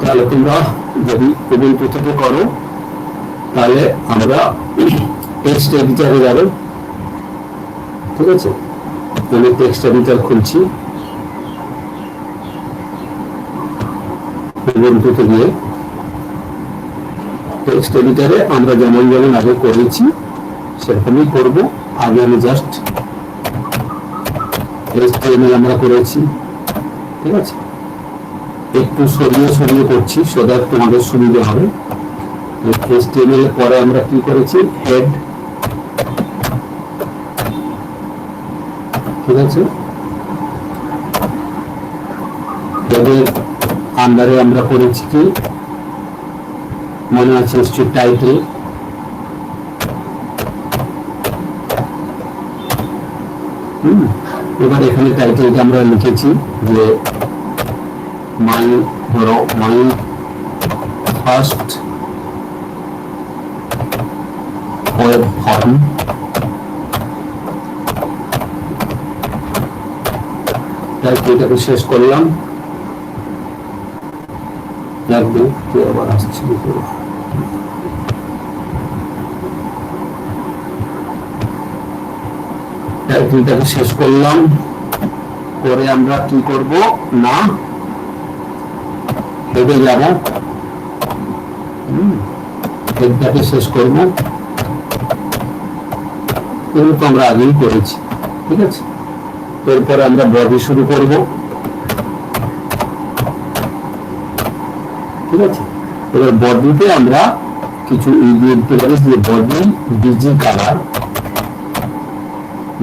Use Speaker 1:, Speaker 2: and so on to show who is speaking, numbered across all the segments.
Speaker 1: তাহলে তোমরা যদি উবুন্টু থেকে করো তাহলে আমরা টেক্সট এডিটরে যাবো, ঠিক আছে? আমি টেক্সট এডিটর খুলছি উবুন্টুতে গিয়ে। টেক্সট এডিটরে আমরা যেমন যেমন আগে করেছি সেরকমই করব। আগে আমি জাস্ট HTML আমরা করেছি, ঠিক আছে? একটু সরিয়ে সরিয়ে করছি সো দ্যাট তোমাদের সুবিধা হবে। HTML এর পরে আমরা কি করেছি, হেড, ঠিক আছে? হেডের আন্ডারে আমরা করেছি কি মনে আছে নিশ্চয়ই, টাইটেল। এবার এখানে টাইটেলটা আমরা লিখেছি যে মাই, ধরো মাই ফার্স্ট ওয়েব ফর্ম, টাইটেলটাকে শেষ করলাম। লাগবে কি আবার আসছে, টাইটেলটাকে শেষ করলাম। করে আমরা কি করব না হেডে যাব, হেডটাকে শেষ করব, কিন্তু আমরা আগেই করেছি, ঠিক আছে? এরপরে আমরা বডি শুরু করব, ঠিক আছে? এবার বডিতে আমরা কিছু দিতে পারি, যে body busy colour,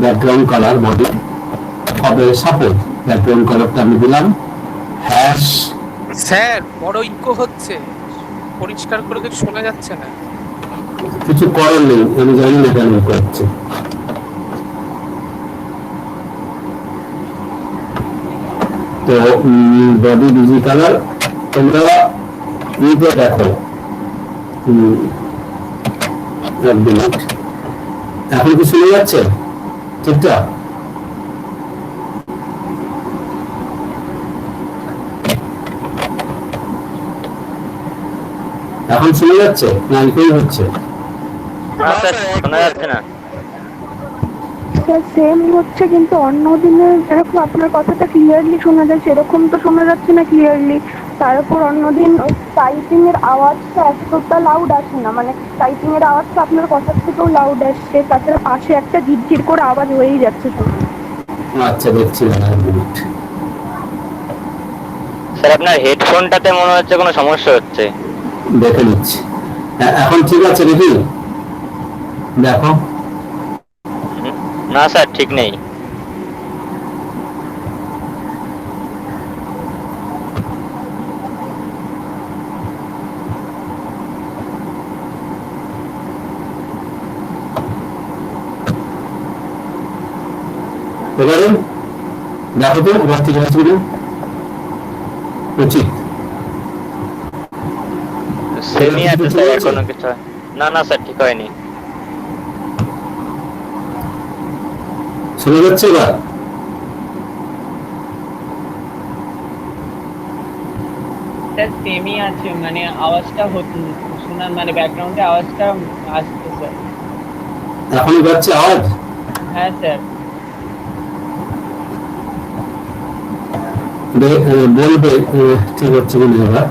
Speaker 1: background colour body হবে। সাপোজ ব্যাকগ্রাউন্ড কালারটা আমি দিলাম হ্যাশ।
Speaker 2: স্যার বড় ইকো হচ্ছে, পরিষ্কার করে কিছু শোনা যাচ্ছে না।
Speaker 1: কিছু করার নেই, আমি জানি না কেন করছে। তো বডি বিজি কালার তোমরা নিতে দেখো। এক মিনিট, এখন কি শুনে যাচ্ছে ঠিকঠাক? এখন শুনে যাচ্ছে না ইকোই হচ্ছে?
Speaker 3: শোনা যাচ্ছে না
Speaker 4: সেম হচ্ছে, কিন্তু অন্য দিনে যেরকম আপনার কথাটা ক্লিয়ারলি শোনা যায় সেরকম তো শোনা যাচ্ছে না ক্লিয়ারলি। তার উপর অন্যদিন টাইপিং এর আওয়াজটা এতটা লাউড আসে না, মানে টাইপিং এর আওয়াজটা আপনার কথার থেকেও লাউড আসছে, তাছাড়া পাশে একটা ঝিরঝির করে আওয়াজ হয়েই যাচ্ছে শুধু।
Speaker 1: আচ্ছা দেখছি না, এক মিনিট।
Speaker 3: স্যার আপনার হেডফোনটাতে মনে হচ্ছে কোনো সমস্যা হচ্ছে,
Speaker 1: দেখে নিচ্ছি। এখন ঠিক আছে নাকি দেখো?
Speaker 3: না স্যার ঠিক নেই।
Speaker 1: এবারে দেখো তো এবার ঠিক আছে কিনা, উচিত
Speaker 3: সেমি আছে স্যার, এখনো কিছু না। না স্যার ঠিক হয়নি।
Speaker 1: শোনা যাচ্ছে এবার?
Speaker 5: স্যার সেমি আছে, মানে আওয়াজটা শোনার, মানে ব্যাকগ্রাউন্ডে আওয়াজটা আসছে স্যার।
Speaker 1: এখনই যাচ্ছে আওয়াজ?
Speaker 5: হ্যাঁ স্যার।
Speaker 1: বলবে ঠিক হচ্ছে কিনা এবার।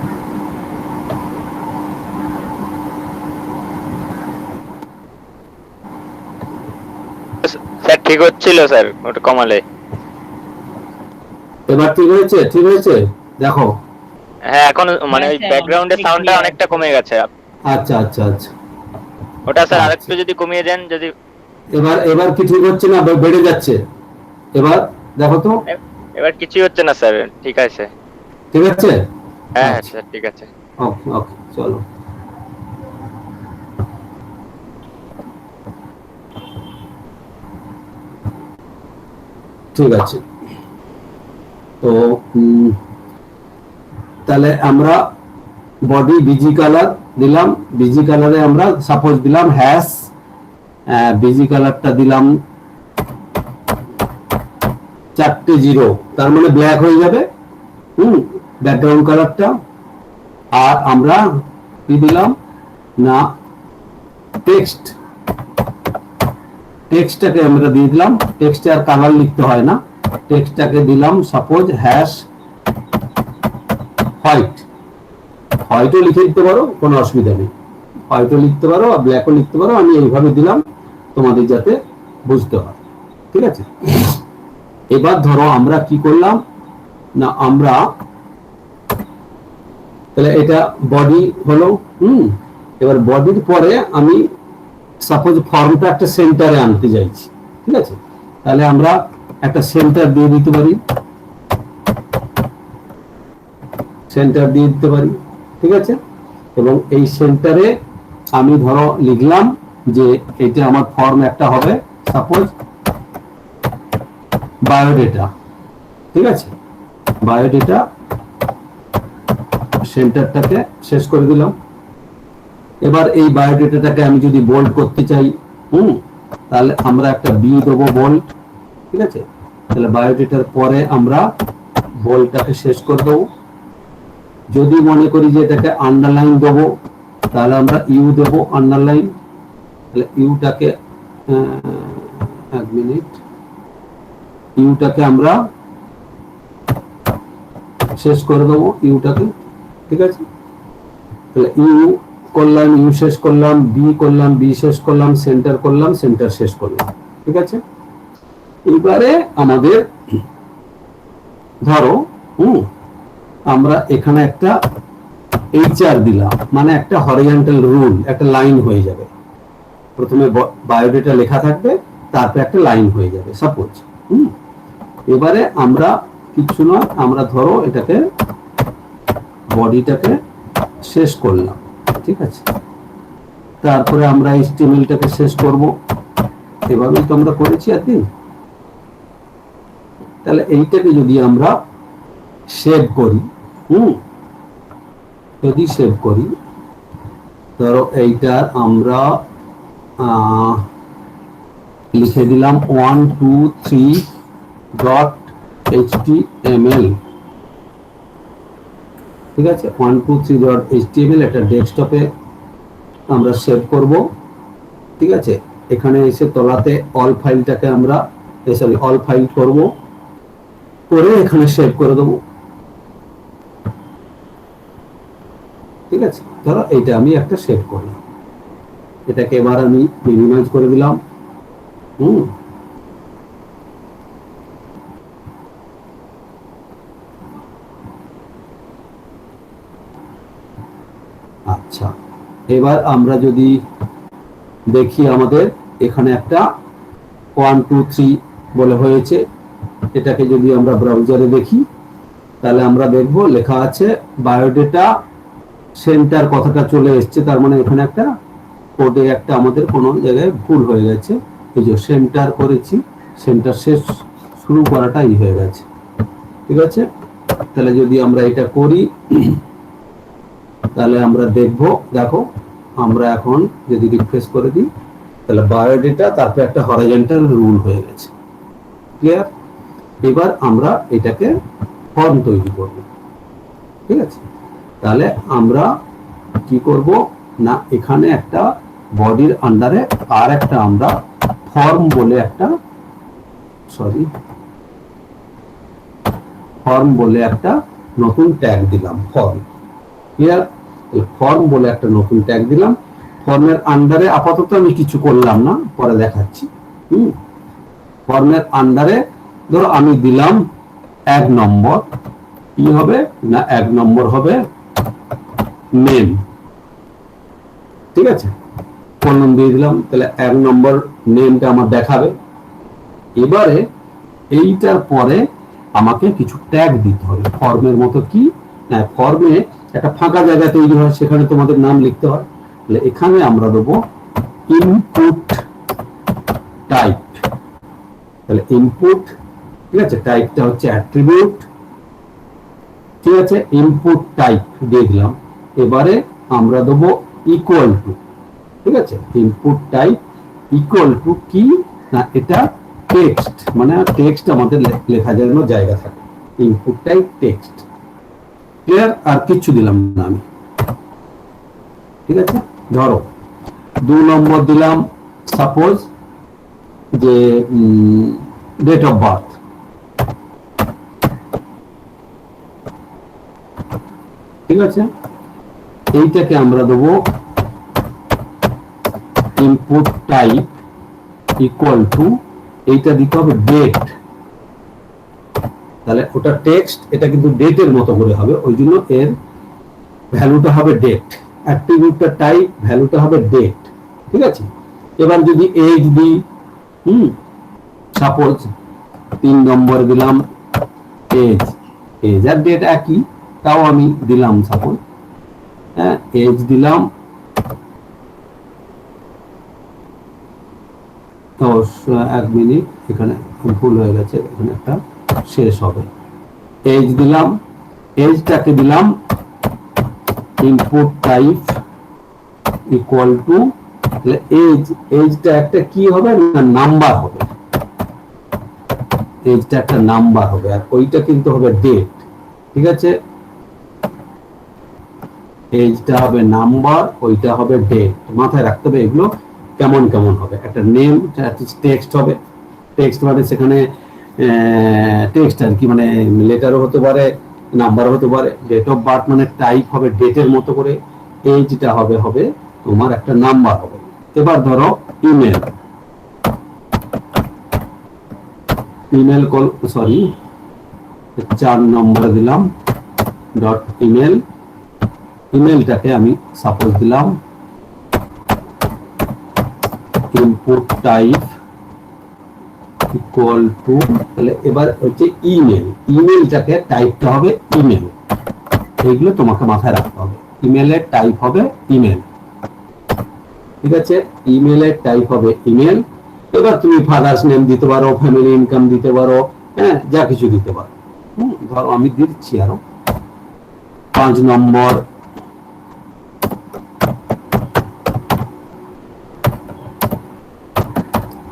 Speaker 3: স্যার ঠিক হচ্ছিল স্যার, ওটা কমালে।
Speaker 1: এবার ঠিক হয়েছে? ঠিক হয়েছে দেখো।
Speaker 3: হ্যাঁ এখন মানে ওই ব্যাকগ্রাউন্ডের সাউন্ডটা অনেকটা কমে গেছে।
Speaker 1: আচ্ছা আচ্ছা আচ্ছা,
Speaker 3: ওটা স্যার আরেকটু যদি কমিয়ে দেন। যদি
Speaker 1: এবার এবার কি ঠিক হচ্ছে না বেড়ে যাচ্ছে? এবার দেখো তো।
Speaker 3: এবার কিছুই হচ্ছে না স্যার, ঠিক আছে।
Speaker 1: ঠিক আছে?
Speaker 3: হ্যাঁ স্যার ঠিক আছে।
Speaker 1: ওকে ওকে, চলো। ঠিক আছে, তো তাহলে আমরা বডি বিজি কালার দিলাম। বিজি কালারে আমরা সাপোজ দিলাম হ্যাশ, বিজি কালারটা দিলাম 4টে 0, তার মানে ব্ল্যাক হয়ে যাবে ব্যাকগ্রাউন্ড কালারটা। আর আমরা কি দিলাম না টেক্সটটাকে আমরা দিয়ে দিলাম, টেক্সটে আর কালার লিখতে হয় না, টেক্সটটাকে দিলাম সাপোজ হ্যাশ হোয়াইটও লিখে দিতে পারো, কোনো অসুবিধা নেই, হোয়াইটও লিখতে পারো আর ব্ল্যাকও লিখতে পারো, আমি এইভাবে দিলাম তোমাদের যাতে বুঝতে হয়, ঠিক আছে। এবার ধরো আমরা কি করলাম না, আমরা তাহলে এটা বডি হলো, এবার বডির পরে আমি সাপোজ ফর্মটা একটা সেন্টারে আনতে চাইছি, ঠিক আছে, তাহলে আমরা একটা সেন্টার দিয়ে দিতে পারি, ঠিক আছে। এবং এই সেন্টারে আমি ধরো লিখলাম যে এটা আমার ফর্ম একটা হবে সাপোজ বায়োডেটা, ঠিক আছে, বায়োডেটা সেন্টারটাকে শেষ করে দিলাম। এবার এই বায়োডেটাটাকে আমি যদি বোল্ড করতে চাই, তাহলে আমরা একটা বি দেবো বোল্ড, ঠিক আছে, তাহলে বায়োডেটার পরে আমরা বোল্ডটাকে শেষ করে দেবো। যদি মনে করি যে এটাকে আন্ডারলাইন দেবো, তাহলে আমরা ইউ দেবো আন্ডারলাইন, তাহলে ইউটাকে এক মিনিট, ইউটাকে আমরা শেষ করে দেবো ইউটাকে, ঠিক আছে, তাহলে ইউ করলাম, ইউ শেষ করলাম, বি করলাম, বি শেষ করলাম, সেন্টার করলাম, সেন্টার শেষ করলাম, ঠিক আছে। এবারে আমাদের ধরো আমরা এখানে একটা এইচআর দিলাম, মানে একটা হরিজন্টাল রুল, একটা লাইন হয়ে যাবে, প্রথমে বায়োডেটা লেখা থাকবে, তারপরে একটা লাইন হয়ে যাবে সাপোজ। এবারে আমরা কিছু না, আমরা ধরো এটাকে বডিটাকে শেষ করলাম, ঠিক আছে, তারপরে আমরা এইচটিএমএলটাকে শেষ করব, এভাবেই তো আমরা করেছি একদিন। তাহলে এইটাকে যদি আমরা সেভ করি, যদি সেভ করি, ধরো এইটার আমরা লিখে দিলাম 123.html, ঠিক আছে, 123.html একটা ডেস্কটপে আমরা সেভ করব, ঠিক আছে। এখানে এসে তলাতে অল ফাইলটাকে আমরা অল ফাইল করব, করে এখানে সেভ করে দেবো, ঠিক আছে। ধরো এইটা আমি একটা সেভ করলাম, এটাকে এবার আমি মিনিমাইজ করে দিলাম, আচ্ছা। এবার আমরা যদি দেখি আমাদের এখানে একটা 1 2 3 বলে হয়েছে, এটাকে যদি আমরা ব্রাউজারে দেখি তাহলে আমরা দেখব লেখা আছে বায়োডেটা সেন্টার, কথাটা চলে এসছে, তার মানে এখানে একটা কোডে একটা আমাদের কোনো জায়গায় ভুল হয়ে গেছে, এই যে সেন্টার করেছি, সেন্টার শেষ শুরু করাটাই হয়ে গেছে, ঠিক আছে। তাহলে যদি আমরা এটা করি তাহলে আমরা দেখব, দেখো আমরা এখন যদি রিফ্রেশ করে দিই তাহলে বায়োডেটা তারপরে একটা হরিজন্টাল রুল হয়ে গেছে, ক্লিয়ার। এবার আমরা এটাকে ফর্ম তৈরি করব, ঠিক আছে। তাহলে আমরা কি করব না, এখানে একটা বডির আন্ডারে আর একটা আমরা ফর্ম বলে একটা নতুন ট্যাগ দিলাম, ফর্ম, ক্লিয়ার। ফর্ম বলে একটা নতুন ট্যাগ দিলাম, ফর্মের আন্ডারে আপাতত আমি কিছু করলাম না, পরে দেখাচ্ছি। ফর্মের আন্ডারে ধরো আমি দিলাম 1 নম্বর, কি হবে না 1 নম্বর হবে নেম, ঠিক আছে, কলম দিয়ে দিলাম, তাহলে 1 নম্বর নেমটা আমার দেখাবে। এবারে এইটার পরে আমাকে কিছু ট্যাগ দিতে হবে, ফর্মের মতো, কি না ফর্মে একটা ফাঁকা জায়গা তৈরি হয়, সেখানে তোমাদের নাম লিখতে হয়, তাহলে এখানে আমরা দেবো ইনপুট টাইপ, তাহলে ইনপুট, ঠিক আছে, টাইপটা হচ্ছে অ্যাট্রিবিউট, ঠিক আছে, ইনপুট টাইপ দিয়ে দিলাম। এবারে আমরা দেবো ইকুয়াল টু, ঠিক আছে, ইনপুট টাইপ ইকুয়াল টু কি না এটা টেক্সট, মানে টেক্সট আমাদের লেখা যাওয়ার জায়গা থাকে, ইনপুট টাইপ টেক্সট, ক্লিয়ার। আর কিছু দিলাম না আমি, ঠিক আছে। ধরো 2 নম্বর দিলাম সাপোজ যে ডেট অফ বার্থ, ঠিক আছে। এইটাকে আমরা দেবো ইনপুট টাইপ ইকুয়াল টু, এইটা দিতে হবে ডেট, তাহলে ওটা টেক্সট, এটা কিন্তু ডেটের মতো করে হবে, ওই জন্য এর ভ্যালুটা হবে ডেট, অ্যাট্রিবিউটটা টাইপ, ভ্যালুটা হবে ডেট, ঠিক আছে। এবার যদি এজ দিই, সাপোজ 3 নম্বর দিলাম এজ, এজ আর ডেট একই, তাও আমি দিলাম সাপোজ, হ্যাঁ এজ দিলাম, তো 1 মিনিট, এখানে ভুল হয়ে গেছে, এখানে একটা শেষ হবে, এজ দিলাম, এজটাকে দিলাম input type equal to, age, এজটা একটা কি হবে না নাম্বার হবে, এজটা একটা নাম্বার হবে, আর ওইটা কিন্তু হবে ডেট, ঠিক আছে। এজটা হবে নাম্বার, ওইটা হবে ডেট, মাথায় রাখতে হবে এগুলো কেমন কেমন হবে। একটা নেম টেক্সট হবে, টেক্সট মানে সেখানে টেক্সট আর কি, মানে লেটারও হতে পারে, নাম্বার হতে পারে। ডেট অফ বার্থ মানে টাইপ হবে ডেটের মতো করে, এজটা হবে হবে তোমার একটা নাম্বার হবে। এবার ধরো ইমেল, ইমেল কল, সরি 4 নম্বরে দিলাম ডট ইমেল, ইমেলটাকে আমি সাপোজ দিলাম ইনপুট টাইপ ইকুয়াল টু, তাহলে এবার হচ্ছে ইমেল, ইমেলটাকে টাইপটা হবে ইমেল, এইগুলো তোমাকে মাথায় রাখতে হবে। ইমেলের টাইপ হবে ইমেল, ঠিক আছে, ইমেলের টাইপ হবে ইমেল। এবার তুমি ফাদার্স নেম দিতে পারো, ফ্যামিলি ইনকাম দিতে পারো, হ্যাঁ যা কিছু দিতে পারো। ধরো আমি দিচ্ছি আরো 5 নম্বর,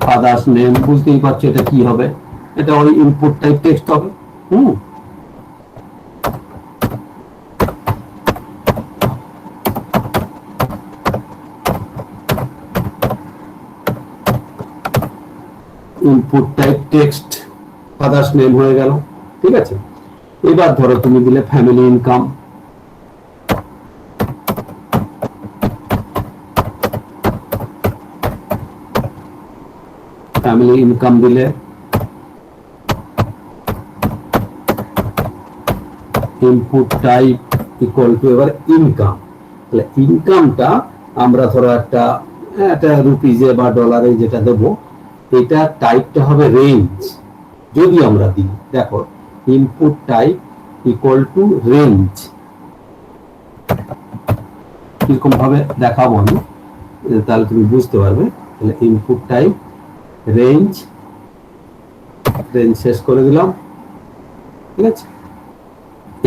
Speaker 1: ফাদার্স নেম, বুঝতেই পারছো এটা কি হবে, এটা ওই ইনপুট টাইপ টেক্সট হবে। Input type text, father's name হয়ে গেল, ঠিক আছে। এবার ধরো তুমি দিলে ফ্যামিলি ইনকাম, ফ্যামিলি ইনকাম দিলে ইনপুট টাইপ ইকুয়াল টু, এবার ইনকাম, তাহলে ইনকামটা আমরা ধরো একটা রুপিজে বা ডলারে যেটা দেবো, এটা টাইপটা হবে রেঞ্জ, যদি আমরা দিই, দেখো input type equal two range, কিরকম ভাবে দেখাবো আমি, তাহলে তুমি বুঝতে পারবে। তাহলে ইনপুট টাইপ রেঞ্জ, রেঞ্জ শেষ করে দিলাম, ঠিক আছে।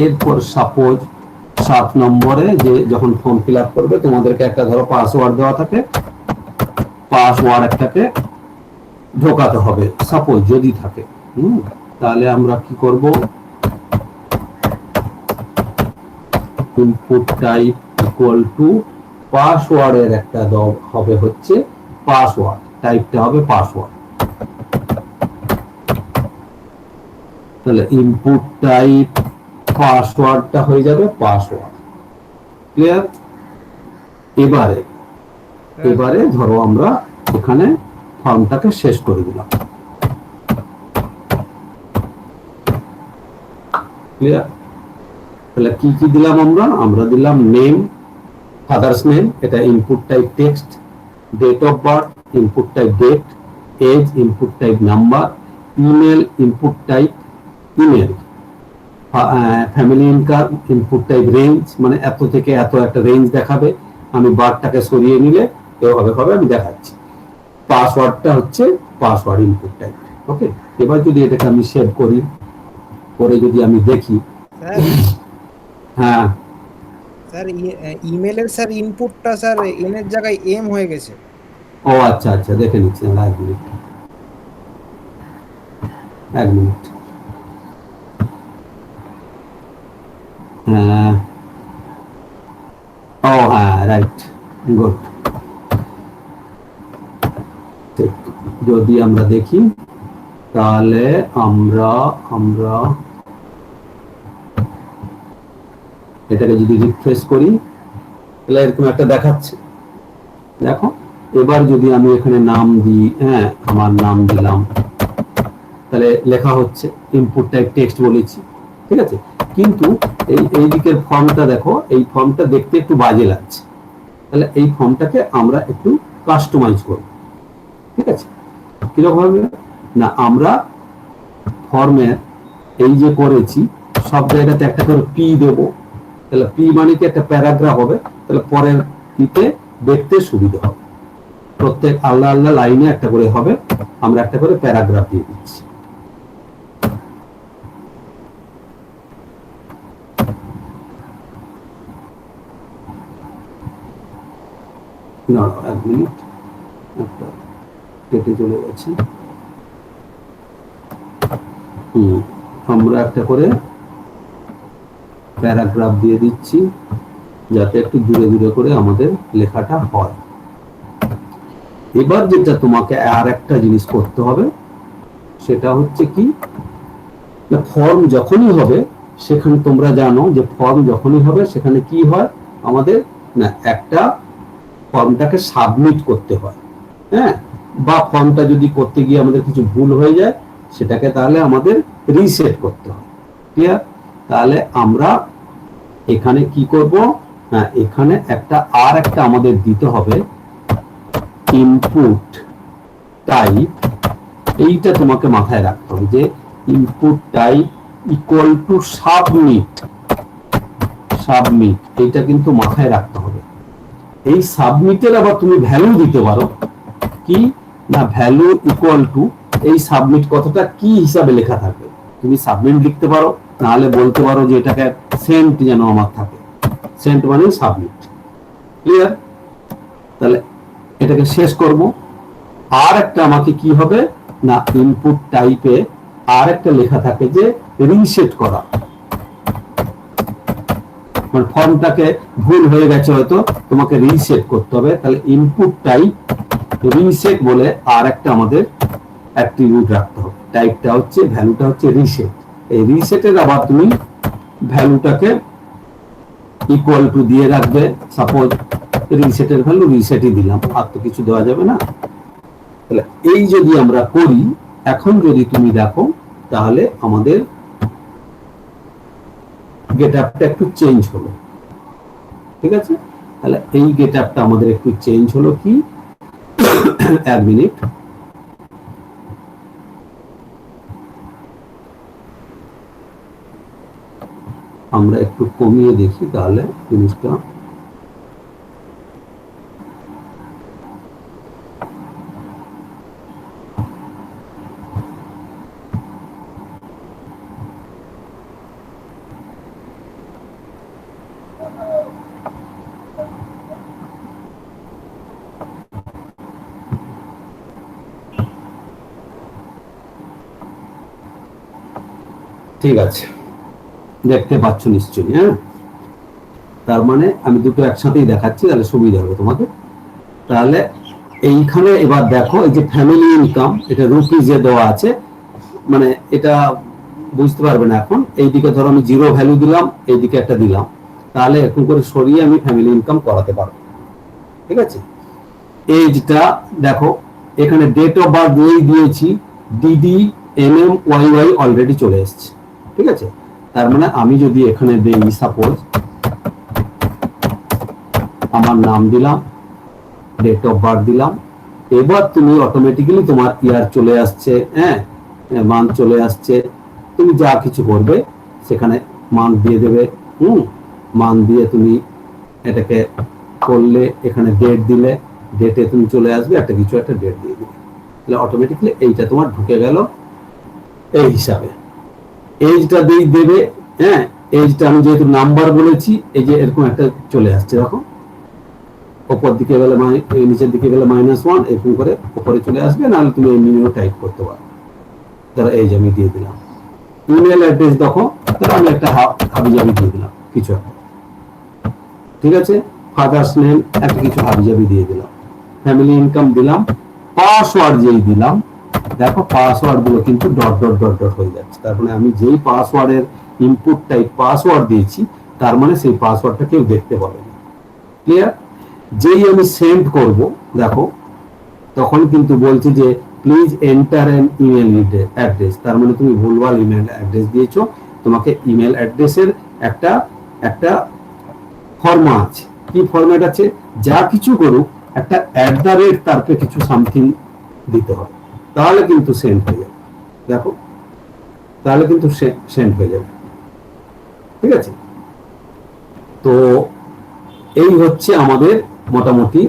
Speaker 1: এরপর সাপোজ 7 নম্বরে যে যখন ফর্ম ফিল আপ করবে তোমাদেরকে একটা ধরো পাসওয়ার্ড দেওয়া থাকে, পাসওয়ার্ড একটাকে ঢোকাতে হবে, সাপোজ যদি থাকে, তাহলে আমরা কি করব, ইনপুট টাইপ ইকুয়াল টু পাসওয়ার্ডের একটা হবে হচ্ছে পাসওয়ার্ড, টাইপটা হবে পাসওয়ার্ড, তাহলে ইনপুট টাইপ পাসওয়ার্ডটা হয়ে যাবে পাসওয়ার্ড, ক্লিয়ার। এবারে ধরো আমরা এখানে ফর্মটাকে শেষ করে দিলাম, ক্লিয়ার। তাহলে কি কি দিলাম আমরা দিলাম নেম, ফাদার্স নেম, এটা input type text, date of birth input type date, age input type number, email input type email, family income input type range, মানে এত থেকে এত একটা রেঞ্জ দেখাবে, আমি বারটাকে সরিয়ে নিলে এভাবে হবে, আমি দেখাচ্ছি। পাসওয়ার্ডটা হচ্ছে পাসওয়ার্ড ইনপুট টাইপ, ওকে। এবার যদি এটাকে আমি সেভ করি, করে যদি আমি দেখি, হ্যাঁ
Speaker 6: স্যার ইমেলের স্যার ইনপুটটা স্যার এন এর জায়গায় এম হয়ে গেছে।
Speaker 1: ও আচ্ছা আচ্ছা, দেখে নিচ্ছি, 1 মিনিট, ও হ্যাঁ রাইট, গুড। ঠিক, যদি আমরা দেখি তাহলে আমরা আমরা এটাকে যদি রিফ্রেশ করি তাহলে এরকম একটা দেখাচ্ছে। দেখো এবার যদি আমি এখানে নাম দিই, হ্যাঁ আমার নাম দিলাম, তাহলে লেখা হচ্ছে, ইনপুট টাইপ টেক্সট বলেছি, ঠিক আছে। কিন্তু এই দিকের ফর্মটা দেখো, এই ফর্মটা দেখতে একটু বাজে লাগছে, তাহলে এই ফর্মটাকে আমরা একটু কাস্টমাইজ করব, ঠিক আছে। কিরকম হবে না, আমরা ফর্মের এই যে করেছি সব জায়গাতে একটা করে পি দেব, তাহলে পি মানে কি একটা প্যারাগ্রাফ হবে, তাহলে পরের পিতে দেখতে সুবিধা হবে। প্রত্যেক আলাদা আলাদা লাইনে একটা করে হবে, আমরা একটা করে প্যারাগ্রাফ দিয়ে দিচ্ছি। না এক মিনিট, একটা কেটে চলে গেছে। আমরা একটা করে প্যারাগ্রাফ দিয়ে দিচ্ছি যাতে একটু দূরে দূরে করে আমাদের লেখাটা হয়। এবার যেটা তোমাকে আর একটা জিনিস করতে হবে সেটা হচ্ছে কি, ফর্ম যখনই হবে সেখানে তোমরা জানো যে ফর্ম যখনই হবে সেখানে কি হয় আমাদের, না একটা ফর্মটাকে সাবমিট করতে হয়, হ্যাঁ, বা ফর্মটা যদি করতে গিয়ে আমাদের কিছু ভুল হয়ে যায় সেটাকে তাহলে আমাদের রিসেট করতে হয়, ক্লিয়ার। তাহলে আমরা এখানে কি করব, হ্যাঁ এখানে একটা আর একটা আমাদের দিতে হবে ইনপুট টাইপ। এইটা তোমাকে মাথায় রাখতে হবে যে input type equal to submit, submit এইটা কিন্তু মাথায় রাখতে হবে। এই সাবমিটের আবার তুমি ভ্যালু দিতে পারো কি না, ভ্যালু ইকুয়াল টু এই সাবমিট কতটা কি হিসাবে লেখা থাকবে, তুমি সাবমিট লিখতে পারো, নাহলে বলতে পারো যে এটাকে সেন্ট যেন আমার থাকে, সেন্ট মানে সাবমিট, ক্লিয়ার। তাহলে এটাকে শেষ করব। আর একটা আমাকে কি হবে না, ইনপুট টাইপে আর একটা লেখা থাকে যে রিসেট করা, মানে ফর্মটাকে ভুল হয়ে গেছে হয়তো তোমাকে রিসেট করতে হবে, তাহলে ইনপুট টাইপ রিসেট বলে আর একটা আমাদের অ্যাট্রিবিউট রাখতে হবে। টাইপটা হচ্ছে, ভ্যালুটা হচ্ছে রিসেট। এই রিসেটের আবার তুমি ভ্যালুটাকে ইকুয়াল টু দিয়ে রাখবে, সাপোজ রিসেটের ভ্যালু রিসেটই দিলাম, আর তো কিছু দেওয়া যাবে না। তাহলে এই যদি আমরা করি, এখন যদি তুমি দেখো তাহলে আমাদের গেটআপটা একটু চেঞ্জ হলো, ঠিক আছে। তাহলে এই গেটআপটা আমাদের একটু চেঞ্জ হলো কি, এক মিনিট, আমরা একটু কমিয়ে দেখি তাহলে জিনিসটা। ঠিক আছে, দেখতে পাচ্ছ নিশ্চয়ই, হ্যাঁ। তার মানে আমি দুটো একসাথেই দেখাচ্ছি, তাহলে সুবিধা হবে তোমাদের। তাহলে এইখানে এবার দেখো, এই যে ফ্যামিলি ইনকাম, এটা রুপিজে দেওয়া আছে, মানে এটা বুঝতে পারবে না এখন। এইদিকে ধরো আমি 0 ভ্যালু দিলাম, এইদিকে একটা দিলাম, তাহলে এখন করে সরিয়ে আমি ফ্যামিলি ইনকাম করাতে পারবো, ঠিক আছে। এইটা দেখো, এখানে ডেট অফ বার্থ দিয়েছি, ডিডি MM YY অলরেডি চলে এসেছে, ঠিক আছে। তার মানে আমি যদি এখানে দেই, সাপোজ আমার নাম দিলাম, ডেট অফ বার্থ দিলাম, এবার তুমি অটোমেটিক্যালি তোমার ইয়ার চলে আসছে, হ্যাঁ মান্থ চলে আসছে, তুমি যা কিছু করবে সেখানে মান্থ দিয়ে দেবে, মান্থ দিয়ে তুমি এটাকে করলে, এখানে ডেট দিলে ডেটে তুমি চলে আসবে, একটা কিছু একটা ডেট দিয়ে দিবে, তাহলে অটোমেটিক্যালি এইটা তোমার ঢুকে গেল এই হিসাবে। এইটা দেবে, হ্যাঁ এইটা আমি যেহেতু নাম্বার বলেছি, এই যে এরকম একটা চলে আসছে, দেখো উপর দিকে গেলে নিচের দিকে গেলে -1, এরকম করে উপরে চলে আসবে, নাহলে তুমি এমনিও টাইপ করতে পারো। তাহলে এই যে আমি দিয়ে দিলাম ইমেল অ্যাড্রেস, দেখো তাহলে আমি একটা হাবিজাবি দিয়ে দিলাম কিছু একটা, ঠিক আছে। ফাদার্স নেম একটা কিছু হাবিজাবি দিয়ে দিলাম, ফ্যামিলি ইনকাম দিলাম, পাসওয়ার্ড যেই দিলাম, দেখো পাসওয়ার্ড গুলো কিন্তু ডট ডট ডট ডট হয়ে যাচ্ছে। তার মানে আমি যেই পাসওয়ার্ডের ইনপুট টাইপ পাসওয়ার্ড দিয়েছি, তার মানে সেই পাসওয়ার্ডটা কেউ দেখতে পাবে না। ক্লিয়ার? যেই আমি সেন্ড করব, দেখো তখন কিন্তু বলছি যে please enter an email address. তার মানে তুমি ভুলভাল ইমেল অ্যাড্রেস দিয়েছো, তোমাকে ইমেল অ্যাড্রেসের একটা একটা ফরম্যাট আছে। কি ফরম্যাট আছে? যা কিছু করুক একটা @ তারপরে কিছু সামথিং দিতে হবে, তাহলে কিন্তু সেন্ড হয়ে যাবে। দেখো তাহলে কিন্তু সেন্ড হয়ে যাবে। ঠিক আছে? তো এই হচ্ছে আমাদের মোটামুটি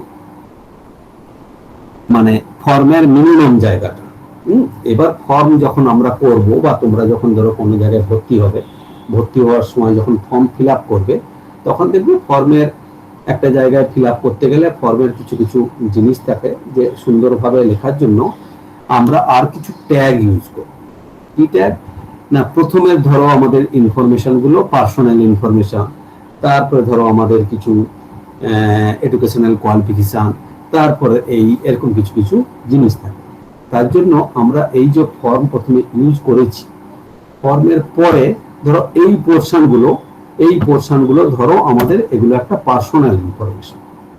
Speaker 1: মানে ফর্মের মিনিমাম জায়গাটা। এবার ফর্ম যখন আমরা করব বা তোমরা যখন ধরো কোনো জায়গায় ভর্তি হবে, ভর্তি হওয়ার সময় যখন ফর্ম ফিল আপ করবে, তখন দেখবে ফর্মের একটা জায়গায় ফিল আপ করতে গেলে ফর্মের কিছু কিছু জিনিস থাকে যে সুন্দরভাবে লেখার জন্য আমরা আর কিছু ট্যাগ ইউজ করি। কি ট্যাগ? না, প্রথমে ধরো আমাদের ইনফরমেশন গুলো পার্সোনাল ইনফরমেশন, তারপরে ধরো আমাদের কিছু এডুকেশনাল কোয়ালিফিকেশন, তারপরে এই এরকম কিছু কিছু জিনিস থাকে। তার জন্য আমরা এই যে ফর্ম প্রথমে ইউজ করেছি, ফর্মের পরে ধরো এই পোর্শনগুলো ধরো আমাদের এগুলো একটা পার্সোনাল ইনফরমেশন।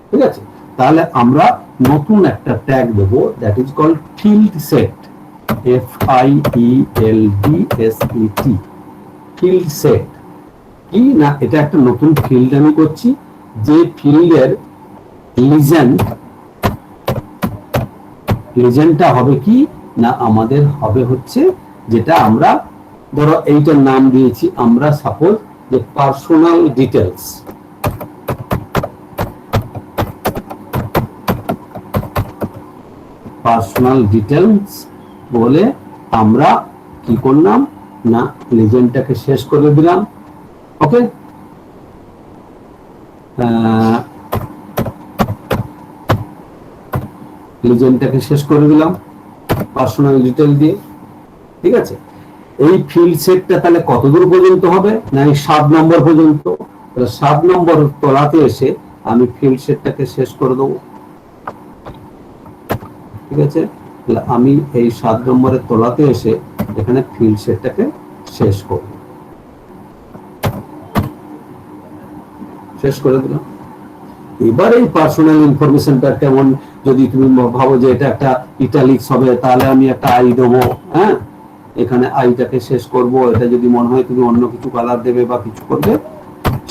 Speaker 1: ঠিক আছে? তাহলে আমরা নতুন একটা ট্যাগ দেব, that is called field set, FIELDSET, field set. কি না, এটা একটা নতুন ফিল্ড আমি করছি, যে ফিল্ডের লিজেন্ডটা হবে কি না, আমাদের হবে হচ্ছে যেটা আমরা ধরো এইটার নাম দিয়েছি আমরা সাপোজ যে পার্সোনাল ডিটেলস। পার্সোনাল ডিটেলস বলে আমরা কি করলাম না, লিজেন্ডটাকে শেষ করে দিলাম। ওকে, লিজেন্ডটাকে শেষ করে দিলাম পার্সোনাল ডিটেল দিয়ে। ঠিক আছে? এই ফিল্ড সেটটা তাহলে কতদূর পর্যন্ত হবে না, এই 7 নম্বর পর্যন্ত। তাহলে 7 নম্বর তলাতে এসে আমি ফিল্ড সেটটাকে শেষ করে দেবো। ঠিক আছে? তাহলে আমি এই 7 নম্বরের তলাতে এসে এখানে ফিল্ড সেটটাকে শেষ করব, শেষ করে দিলাম। এবার এই পার্সোনাল ইনফরমেশনটা কেমন, যদি তুমি ভাবো যে এটা একটা ইটালিক্স হবে, তাহলে আমি একটা আই দেবো। হ্যাঁ, এখানে আইটাকে শেষ করব। এটা যদি মনে হয় তুমি অন্য কিছু কালার দেবে বা কিছু করবে,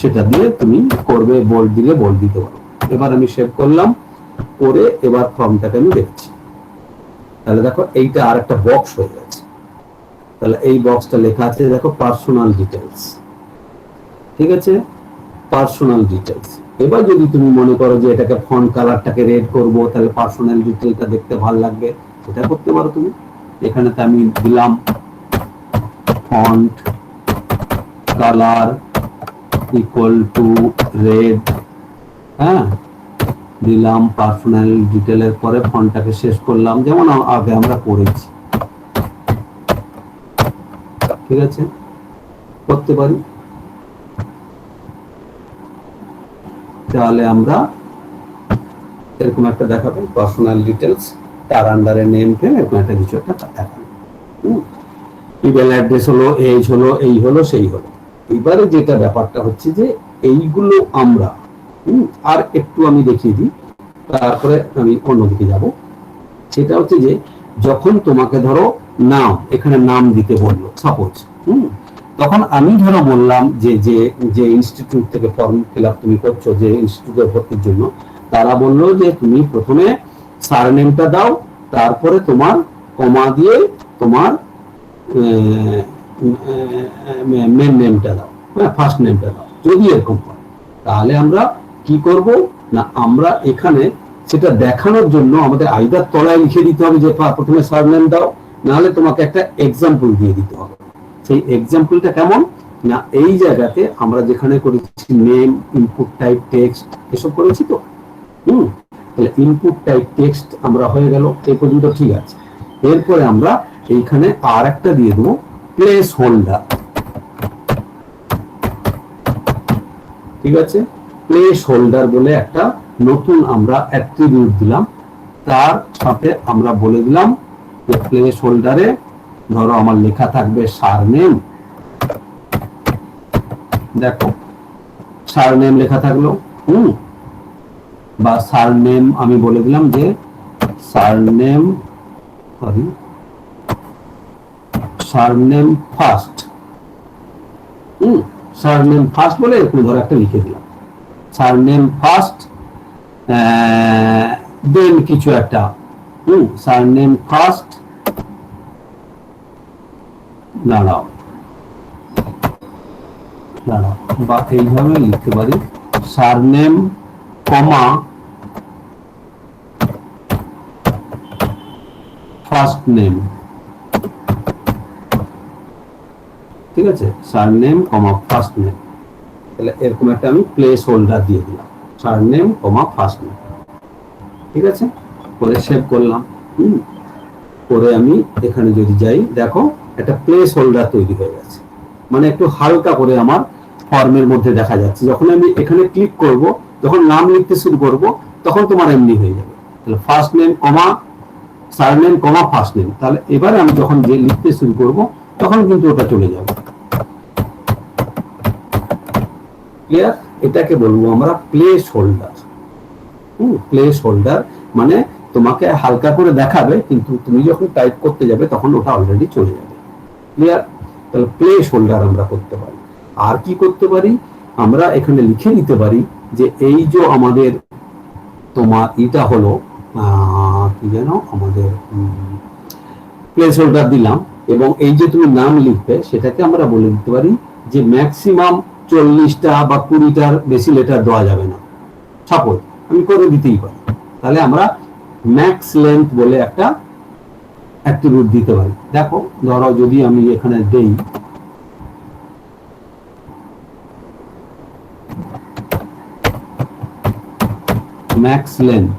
Speaker 1: সেটা দিয়ে তুমি করবে, বোল্ড দিলে বোল্ড দিতে পারো। এবার আমি সেভ করলাম, করে এবার ফর্মটাকে আমি দেখছি। তাহলে দেখো এইটা আর একটা বক্স হয়ে গেছে। তাহলে এই বক্সটা লেখা আছে দেখো পার্সোনাল ডিটেলস। ঠিক আছে? Personal details. এবার যদি তুমি মনে করো যে এটাকে ফন্ট কালারটাকে রেড করব, তাহলে পার্সোনাল ডিটেলটা দেখতে ভালো লাগবে, সেটা করতে পারো তুমি। এখানে তো আমি দিলাম font colour equal to red. হ্যাঁ, দিলাম পার্সোনাল ডিটেলের পরে ফন্টটাকে শেষ করলাম, যেমন আগে আমরা করেছি। ঠিক আছে? করতে পারি। তাহলে আমরা এরকম একটা দেখাবো পার্সোনাল ডিটেলস, তার আন্ডারে নেম ফেম এরকম একটা কিছু একটা দেখাবো। ইমেল অ্যাড্রেস হলো, এজ হলো, এই হলো, সেই হলো। এবারে যেটা ব্যাপারটা হচ্ছে যে এইগুলো আমরা আর একটু আমি দেখিয়ে দিই, তারপরে আমি অন্যদিকে যাব। সেটা হচ্ছে যে যখন তোমাকে ধরো নাম, এখানে নাম দিতে বললো সাপোজ, তখন আমি ধরো বললাম যে যে যে ইনস্টিটিউট থেকে ফর্ম ফিল আপ তুমি করছো, যে ইনস্টিটিউটে ভর্তির জন্য, তারা বললো যে তুমি প্রথমে সারনেমটা দাও, তারপরে তোমার কমা দিয়ে তোমার মেন নেমটা দাও, হ্যাঁ, ফার্স্ট নেমটা দাও। যদি এরকম হয় তাহলে আমরা কি করব না, আমরা এখানে সেটা দেখানোর জন্য আমাদের আইদার তলায় লিখে দিতে হবে যে প্রথমে সারনেম দাও, নাহলে তোমাকে একটা এক্সাম্পল দিয়ে দিতে হবে। সেই এক্সাম্পলটা কেমন না, এই জায়গাতে আমরা যেখানে করেছি নেম, ইনপুট টাইপ টেক্সট, এসব করেছি তো। তাহলে ইনপুট টাইপ টেক্সট আমরা হয়ে গেল, এই পর্যন্ত ঠিক আছে। এরপরে আমরা এইখানে আর একটা দিয়ে দেবো প্লেস হোল্ডার। ঠিক আছে? প্লেস হোল্ডার বলে একটা নতুন আমরা অ্যাট্রিবিউট দিলাম। তার সাথে আমরা বলে দিলাম যে প্লেস হোল্ডারে ধরো আমার লেখা থাকবে সারনেম, দেখো সারনেম লেখা থাকলো, বা সারনেম আমি বলে দিলাম যে surname surname first, surname first বলে এরকম ধরো একটা লিখে দিলাম, সারনেম ফার্স্ট দেন কিছু একটা, সারনেম ফার্স্ট দাঁড়াও বা এইভাবে লিখতে পারি সারনেম কমা ফার্স্ট নেম, ঠিক আছে, সারনেম কমা ফার্স্ট নেম। তাহলে এরকম একটা আমি প্লেস হোল্ডার দিয়ে দিলাম, সারনেম কমা ফার্স্ট নেম, ঠিক আছে, করে সেভ করলাম। করে আমি এখানে যদি যাই, দেখো একটা প্লেস হোল্ডার তৈরি হয়ে গেছে, মানে একটু হালকা করে আমার ফর্মের মধ্যে দেখা যাচ্ছে। যখন আমি এখানে ক্লিক করব, যখন নাম লিখতে শুরু করব, তখন তোমার এমনি হয়ে যাবে। তাহলে ফার্স্ট নেম কমা সারনেম কমা ফার্স্ট নেম, তাহলে এবারে আমি যখন যে লিখতে শুরু করব তখন কিন্তু ওটা চলে যাবে। ক্লিয়ার? এটাকে বলবো আমরা প্লেস হোল্ডার। প্লেস হোল্ডার মানে তোমাকে হালকা করে দেখাবে, কিন্তু তুমি যখন টাইপ করতে যাবে তখন ওটা অলরেডি চলে যাবে। ক্লিয়ার? তাহলে প্লেস হোল্ডার আমরা করতে পারি। আর কি করতে পারি, আমরা এখানে লিখে দিতে পারি যে এই যে আমাদের তোমার এটা হলো কি যেন আমাদের প্লেস হোল্ডার দিলাম, এবং এই যে তুমি নাম লিখবে সেটাকে আমরা বলে দিতে পারি যে ম্যাক্সিমাম 40টা বা 20টার বেশি লেটার দেওয়া যাবে না, সাপোজ আমি করে দিতেই পারি। তাহলে আমরা ম্যাক্স লেন্থ বলে একটা অ্যাট্রিবিউট দিতে পারি। দেখো ধরো যদি আমি এখানে দেই ম্যাক্স লেন্থ,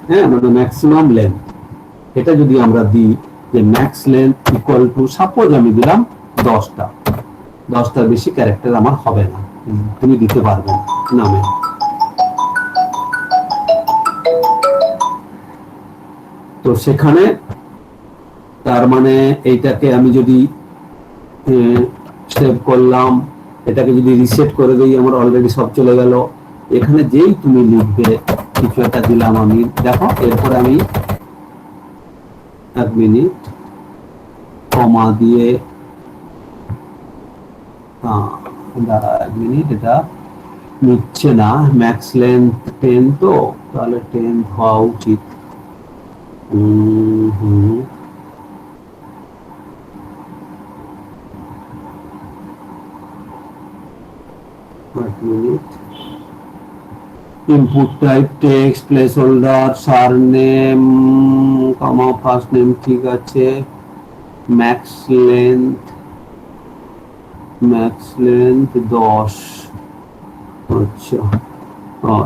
Speaker 1: হ্যাঁ, মানে ম্যাক্সিমাম লেন্থ, এটা যদি আমরা দিই যে max length equal to, suppose আমি দিলাম 10টার বেশি ক্যারেক্টার আমার হবে না, তুমি দিতে পারবে না নামে। তো সেখানে তার মানে এইটাকে আমি যদি সেভ করলাম, এটাকে যদি রিসেট করে দিই, আমার অলরেডি সব চলে গেল। এখানে যেই তুমি লিখবে কিছু একটা দিলাম আমি, দেখো এরপরে আমি 1 মিনিট কমা দিয়ে দাঁড়া 1 মিনিট, এটা নিচ্ছে না, ম্যাক্স লেন্থ 10, তো তাহলে 10 হওয়া উচিত। Input type text, place holder, surname comma first name, ঠিক আছে, ম্যাক্স লেন্থ 10। আচ্ছা,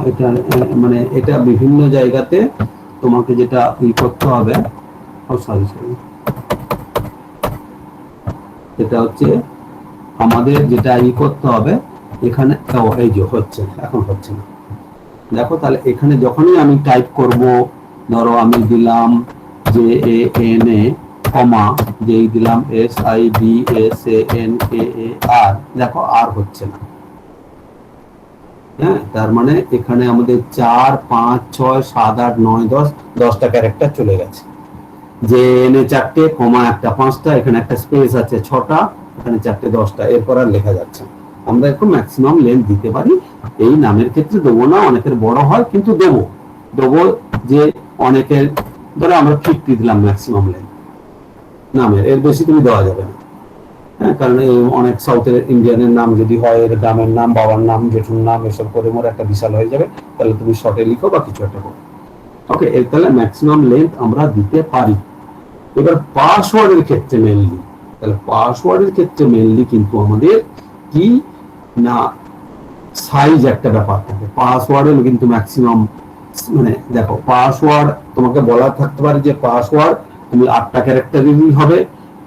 Speaker 1: এটা মানে এটা বিভিন্ন জায়গাতে তোমাকে যেটা করতে হবে, এটা হচ্ছে আমাদের যেটা করতে হবে এখানে, এই যে হচ্ছে, এখন হচ্ছে না। দেখো তাহলে এখানে যখনই আমি টাইপ করব, ধরো আমি দিলাম যে JANA কমা যেই দিলাম SIBSANKAR, দেখো আর হচ্ছে না। হ্যাঁ, তার মানে এখানে আমাদের 4, 5, 6, 7, 8, 9, 10টা ক্যারেক্টার চলে গেছে। JANA 4টে কমা একটা 5টা, এখানে একটা স্পেস আছে 6টা, এখানে 4টে 10টা, এরপর আর লেখা যাচ্ছে না। আমরা একটু ম্যাক্সিমাম লেন্থ দিতে পারি। এই নামের ক্ষেত্রে দেবো না, অনেকের বড় হয়, কিন্তু দেবো যে অনেকের, ধরো আমরা 50 দিলাম ম্যাক্সিমাম লেন্থ নামের, এর বেশি তুমি দেওয়া যাবে না। হ্যাঁ, কারণ অনেক সাউথের ইন্ডিয়ানের নাম যদি হয়, এর গ্রামের নাম, বাবার নাম, জেঠুর নাম, এসব করে মোর একটা বিশাল হয়ে যাবে। তাহলে তুমি শর্টে লিখো বা কিছু একটা করো। ওকে, এর তাহলে ম্যাক্সিমাম লেন্থ আমরা দিতে পারি। এবার পাসওয়ার্ডের ক্ষেত্রে মেনলি, তাহলে পাসওয়ার্ডের ক্ষেত্রে মেনলি কিন্তু আমাদের কি না, সাইজ একটা ব্যাপার থাকে। পাসওয়ার্ডের কিন্তু ম্যাক্সিমাম, মানে দেখো পাসওয়ার্ড তোমাকে বলা থাকতে পারে যে পাসওয়ার্ড তুমি 8টা ক্যারেক্টারেরই হবে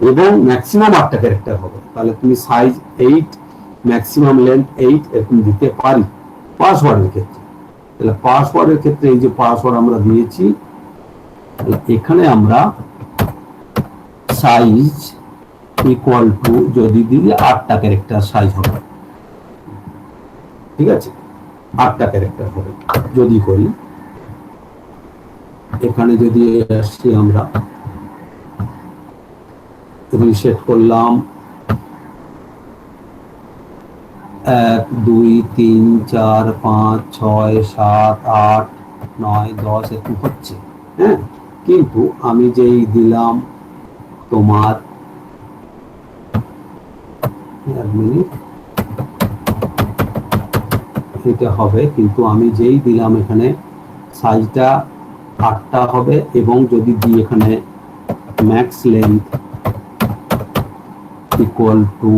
Speaker 1: এবং ম্যাক্সিমাম 8টা ক্যারেক্টার হবে। তাহলে তুমি সাইজ 8 ম্যাক্সিমাম লেন্থ 8 এরকম দিতে পারি পাসওয়ার্ডের ক্ষেত্রে। তাহলে পাসওয়ার্ডের ক্ষেত্রে এই যে পাসওয়ার্ড আমরা দিয়েছি, এখানে আমরা সাইজ ইকুয়াল টু যদি দিই 8টা ক্যারেক্টার সাইজ হবে, ঠিক আছে, 8টা ক্যারেক্টার হবে যদি করি। এখানে যদি আসছি আমরা রিসেট করলাম 1 2 3 4 5 6 7 8 9 10 এরকম হচ্ছে, হ্যাঁ। কিন্তু আমি যেই দিলাম তোমার এটা হবে, কিন্তু আমি যেই দিলাম এখানে সাইজটা 8টা হবে, এবং যদি দিই এখানে max length equal to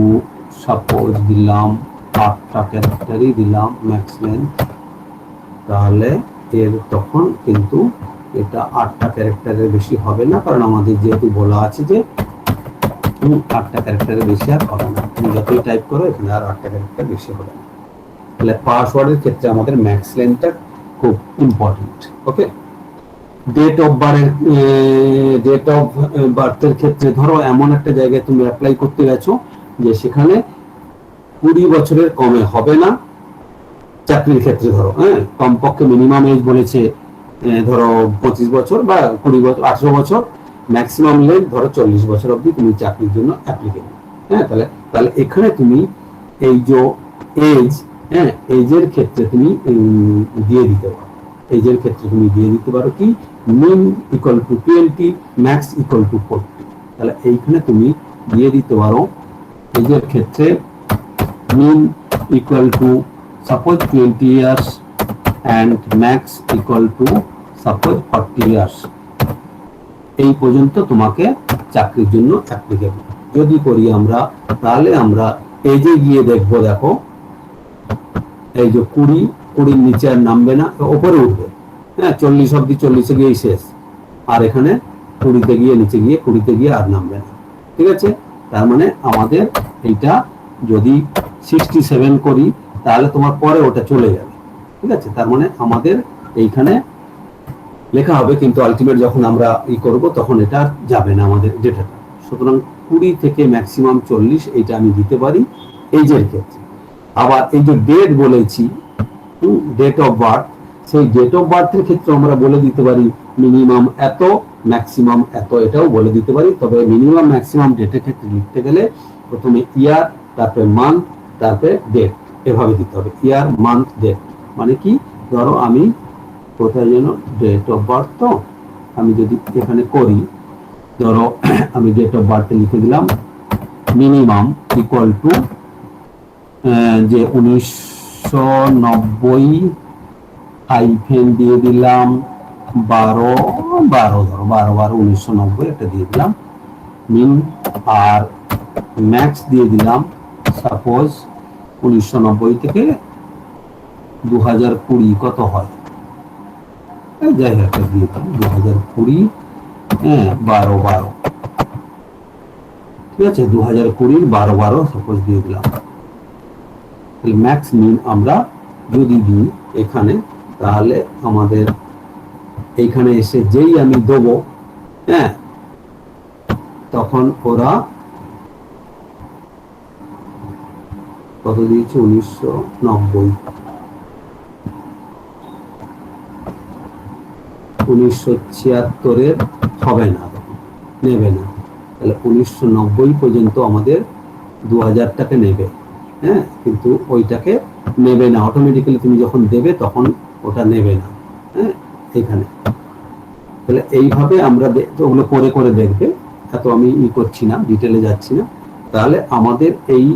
Speaker 1: suppose দিলাম 8টা ক্যারেক্টারই দিলাম ম্যাক্স লেন্থ, তাহলে এর তখন কিন্তু এটা 8টা ক্যারেক্টারের বেশি হবে না, কারণ আমাদের যেহেতু বলা আছে যে 8টা ক্যারেক্টারের বেশি আর হবে না। তুমি যতই টাইপ করো এখানে আর 8টা ক্যারেক্টার বেশি হবে না। তাহলে পাসওয়ার্ডের ক্ষেত্রে আমাদের ম্যাক্স লেন্থটা খুব ইম্পর্টেন্ট। ওকে, ডেট অফ বার্থের ক্ষেত্রে ধরো এমন একটা জায়গায় তুমি অ্যাপ্লাই করতে গেছো যে সেখানে 20 বছরের কমে হবে না চাকরির ক্ষেত্রে, ধরো হ্যাঁ কমপক্ষে মিনিমাম এজ বলেছে ধরো 25 বছর বা 20 বছর 18 বছর, ম্যাক্সিমাম লেন্থ ধরো 40 বছর অবধি তুমি চাকরির জন্য অ্যাপ্লিকেবল। হ্যাঁ, তাহলে এখানে তুমি এই যে এজ, হ্যাঁ এজের ক্ষেত্রে তুমি দিয়ে দিতে পারো, এজের ক্ষেত্রে তুমি দিয়ে দিতে পারো কি min equal to 20, max equal to 40। তাহলে এইখানে তুমি দিয়ে দিতে পারো এজের ক্ষেত্রে min equal to suppose 20 years and max equal to suppose 40 years। এই পর্যন্ত তোমাকে চাকরির জন্য অ্যাপ্লিকেবল যদি করি আমরা, তাহলে আমরা এজে গিয়ে দেখবো, দেখো এই যে 20 নিচে আর নামবে না, উপরে উঠবে, হ্যাঁ 40 অব্দি, 40-এ গিয়েই শেষ, আর এখানে 20-তে গিয়ে নিচে গিয়ে 20-তে গিয়ে আর নামবে না, ঠিক আছে। তার মানে আমাদের এইটা যদি 67 করি তাহলে তোমার পরে ওটা চলে যাবে, ঠিক আছে। তার মানে আমাদের এইখানে লেখা হবে, কিন্তু আলটিমেট যখন আমরা করব তখন এটা যাবে না আমাদের ডেটাটা। সুতরাং 20 থেকে ম্যাক্সিমাম 40 এটা আমি দিতে পারি এজের ক্ষেত্রে। আবার এই যে ডেট বলেছি, ডেট অফ বার্থ, সেই ডেট অফ বার্থের ক্ষেত্রে আমরা বলে দিতে পারি মিনিমাম এত, ম্যাক্সিমাম এত, এটাও বলে দিতে পারি। তবে মিনিমাম ম্যাক্সিমাম ডেটের ক্ষেত্রে লিখতে গেলে প্রথমে ইয়ার, তারপরে মান্থ, তারপরে ডেট, এভাবে দিতে হবে, ইয়ার মান্থ ডেট। মানে কি, ধরো আমি কোথায় যেন ডেট অফ বার্থ, তো আমি যদি এখানে করি, ধরো আমি ডেট অফ বার্থে লিখে দিলাম মিনিমাম ইকুয়াল টু যে 1990 হাইফেন দিয়ে দিলাম 12 ধরো 12/12/1990 এটা দিয়ে দিলাম মিন, আর ম্যাক্স দিয়ে দিলাম সাপোজ 1990 থেকে 2020 কত হয়, যাই হোক দিয়ে দিলাম 2020, হ্যাঁ 12/12, ঠিক আছে, 2020 12/12 সাপোজ দিয়ে দিলাম। তাহলে ম্যাক্স মিন আমরা যদি দিই এখানে, তাহলে আমাদের এইখানে এসে যেই আমি দেবো, হ্যাঁ তখন ওরা কত দিয়েছে 1990, 1976 হবে না, নেবে না। তাহলে 1990 পর্যন্ত আমাদের 2000 টাকা নেবে, হ্যাঁ কিন্তু ওইটাকে নেবে না, অটোমেটিক্যালি তুমি যখন দেবে তখন ওটা নেবে না, হ্যাঁ এখানে। তাহলে এইভাবে আমরা ওগুলো করে করে দেখবে, এত আমি করছি না, ডিটেলে যাচ্ছি না। তাহলে আমাদের এই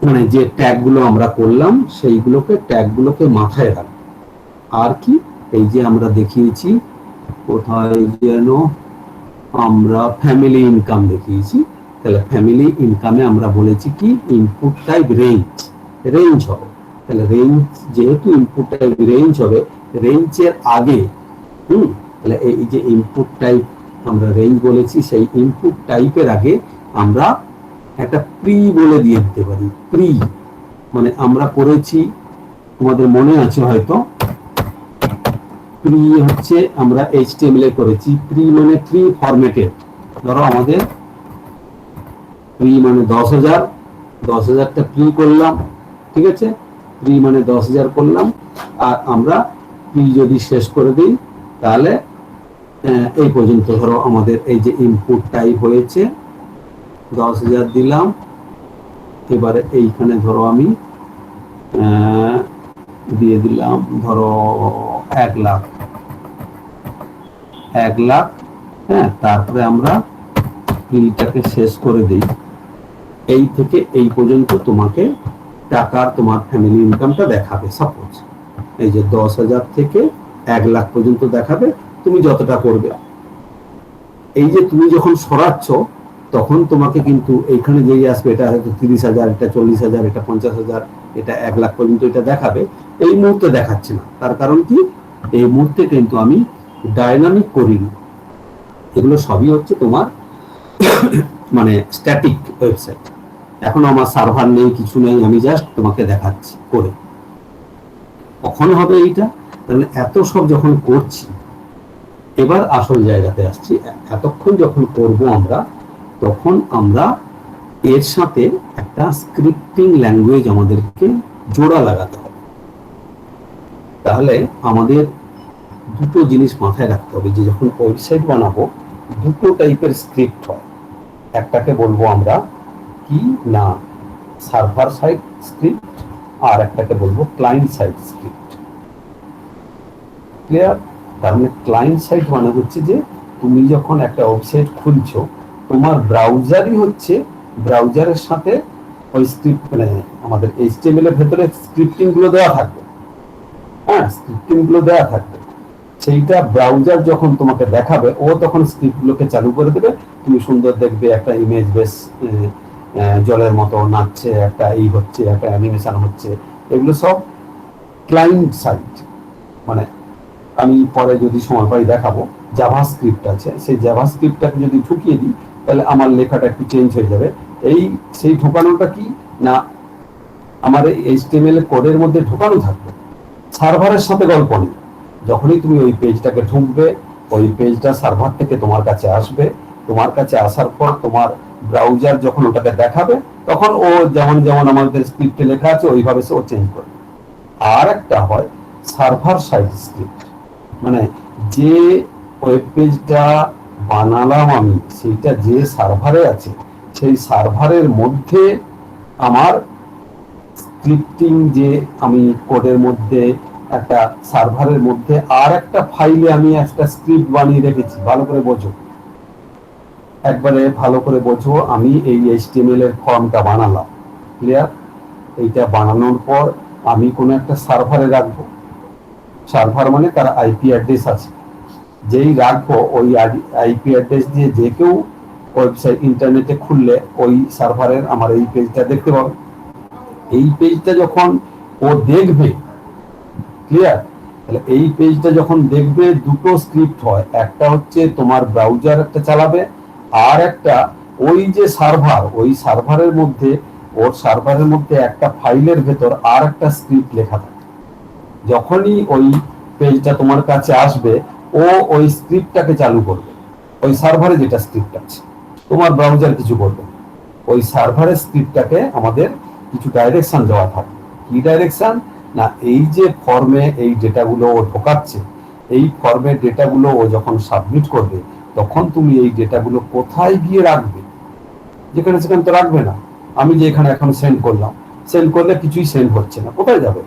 Speaker 1: মানে যে ট্যাগগুলো আমরা করলাম সেইগুলোকে ট্যাগগুলোকে মাথায় রাখবো। আর কি, এই যে আমরা দেখিয়েছি কোথায় যেন আমরা ফ্যামিলি ইনকাম দেখিয়েছি, তাহলে ফ্যামিলি ইনকামে আমরা বলেছি কি ইনপুট টাইপ রেঞ্জ হবে। তাহলে রেঞ্জ যেহেতু ইনপুট টাইপ রেঞ্জ হবে, রেঞ্জের আগে তাহলে এই যে ইনপুট টাইপ আমরা রেঞ্জ বলেছি, সেই ইনপুট টাইপের আগে আমরা একটা প্রি বলে দিয়ে দিতে পারি। প্রি মানে আমরা করেছি, তোমাদের মনে আছে হয়তো, প্রি হচ্ছে আমরা HTML এ করেছি। প্রি মানে প্রি ফরম্যাটেড। ধরো আমাদের প্রি মানে 10,000, 10,000টা প্রি করলাম, ঠিক আছে, প্রি মানে 10,000 করলাম। আর আমরা প্রি যদি শেষ করে দিই তাহলে এই পর্যন্ত ধরো আমাদের এই যে ইনপুট টাইপ হয়েছে 10,000 দিলাম। এবারে এইখানে ধরো আমি দিয়ে দিলাম ধরো 1 লাখ, 1 লাখ। হ্যাঁ, তারপরে আমরা প্রিটাকে শেষ করে দিই। এই থেকে এই পর্যন্ত তোমাকে টাকার তোমার ফ্যামিলি ইনকামটা দেখাবে। সাপোজ এই যে 10,000 থেকে 1 লাখ পর্যন্ত দেখাবে, তুমি যতটা করবে। এই যে তুমি যখন সরাচ্ছ তখন তোমাকে কিন্তু এইখানে যেই আসবে, এটা হয়তো 30,000, এটা 40,000, এটা 50,000, এটা 1 লাখ পর্যন্ত এটা দেখাবে। এই মুহূর্তে দেখাচ্ছে না, তার কারণ কি, এই মুহূর্তে কিন্তু আমি ডাইনামিক করিনি। এগুলো সবই হচ্ছে তোমার মানে স্ট্যাটিক ওয়েবসাইট। এখন আমার সার্ভার নেই, কিছু নেই, আমি জাস্ট তোমাকে দেখাচ্ছি করে। কখন হবে এইটা? তাহলে এত সব যখন করছি, এবার আসল জায়গাতে আসছি। এতক্ষণ যখন করব আমরা, তখন আমরা এর সাথে একটা স্ক্রিপ্টিং ল্যাঙ্গুয়েজ আমাদেরকে জোড়া লাগাতে হবে। তাহলে আমাদের দুটো জিনিস মাথায় রাখতে হবে, যে যখন ওয়েবসাইট বানাবো দুটো টাইপের স্ক্রিপ্ট হয়। একটাকে বলবো আমরা কি না সার্ভার সাইড স্ক্রিপ্ট, আর একটাকে বলবো ক্লায়েন্ট সাইড স্ক্রিপ্ট। ক্লিয়ার? তার মানে ক্লায়েন্ট সাইড মানে হচ্ছে যে তুমি যখন একটা ওয়েবসাইট খুলছো, তোমার ব্রাউজারই হচ্ছে, ব্রাউজারের সাথে ওই স্ক্রিপ্ট মানে আমাদের HTML এর ভেতরে স্ক্রিপ্টিং গুলো দেওয়া থাকবে। হ্যাঁ, স্ক্রিপ্টিং গুলো দেওয়া থাকবে। সেইটা ব্রাউজার যখন তোমাকে দেখাবে, ও তখন স্ক্রিপ্ট গুলোকে চালু করে দেবে। তুমি সুন্দর দেখবে একটা ইমেজ বেশ জলের মতো নাচছে, একটা এই হচ্ছে, একটা অ্যানিমেশন হচ্ছে। এগুলো সব ক্লায়েন্ট সাইড। মানে আমি পরে যদি সময় পাই দেখাবো, জাভাস্ক্রিপ্ট আছে, সেই জাভাস্ক্রিপ্টটাকে যদি ঢুকিয়ে দিই তাহলে আমার লেখাটা একটু চেঞ্জ হয়ে যাবে। সেই ঢোকানোটা কি না আমার এই HTML কোডের মধ্যে ঢোকানো থাকবে, সার্ভারের সাথে গল্প নেই। যখনই তুমি ওই পেজটাকে ঢুকবে, ওই পেজটা সার্ভার থেকে তোমার কাছে আসবে। তোমার কাছে আসার পর তোমার ব্রাউজার যখন ওটাকে দেখাবে, তখন ও যেমন যেমন আমাদের স্ক্রিপ্টে লেখা আছে ওইভাবে সে ও চেঞ্জ করবে। আর একটা হয় সার্ভার সাইড স্ক্রিপ্ট, মানে যে ওয়েব পেজটা বানালাম আমি, সেইটা যে সার্ভারে আছে, সেই সার্ভারের মধ্যে আমার স্ক্রিপ্টিং, যে আমি কোডের মধ্যে একটা সার্ভারের মধ্যে আর একটা ফাইলে আমি একটা স্ক্রিপ্ট বানিয়ে রেখেছি। ভালো করে বোঝো, একবারে ভালো করে বোঝো। আমি এই HTML এর ফর্মটা বানালাম, ক্লিয়ার? এইটা বানানোর পর আমি কোনো একটা সার্ভারে রাখবো। সার্ভার মানে তার IP অ্যাড্রেস আছে, যেই রাখবো ওই IP অ্যাড্রেস দিয়ে যে কেউ ওয়েবসাইট ইন্টারনেটে খুললে ওই সার্ভারের আমার এই পেজটা দেখতে পাবে। এই পেজটা যখন ও দেখবে, ক্লিয়ার? তাহলে এই পেজটা যখন দেখবে, দুটো স্ক্রিপ্ট হয়। একটা হচ্ছে তোমার ব্রাউজার একটা চালাবে, আর একটা ওই যে সার্ভার, ওই সার্ভারের মধ্যে, ওর সার্ভারের মধ্যে একটা ফাইলের ভেতর আর একটা স্ক্রিপ্ট লেখা থাকে। যখনই ওই পেজটা তোমার কাছে আসবে, ও ওই স্ক্রিপ্টটাকে চালু করবে। ওই সার্ভারে যেটা স্ক্রিপ্ট আছে, তোমার ব্রাউজার কিছু করবে। ওই সার্ভারের স্ক্রিপ্টটাকে আমাদের কিছু ডাইরেকশন দেওয়া থাকে। কি ডাইরেকশন না, এই যে ফর্মে এই ডেটাগুলো ও ঢোকাচ্ছে, এই ফর্মের ডেটাগুলো ও যখন সাবমিট করবে, তখন তুমি এই ডেটাগুলো কোথায় গিয়ে রাখবে। যেখানে সেখানে তো রাখবে না। আমি যে এখানে এখন সেন্ড করলাম, সেন্ড করলে কিছুই সেন্ড হচ্ছে না, কোথায় যাবে?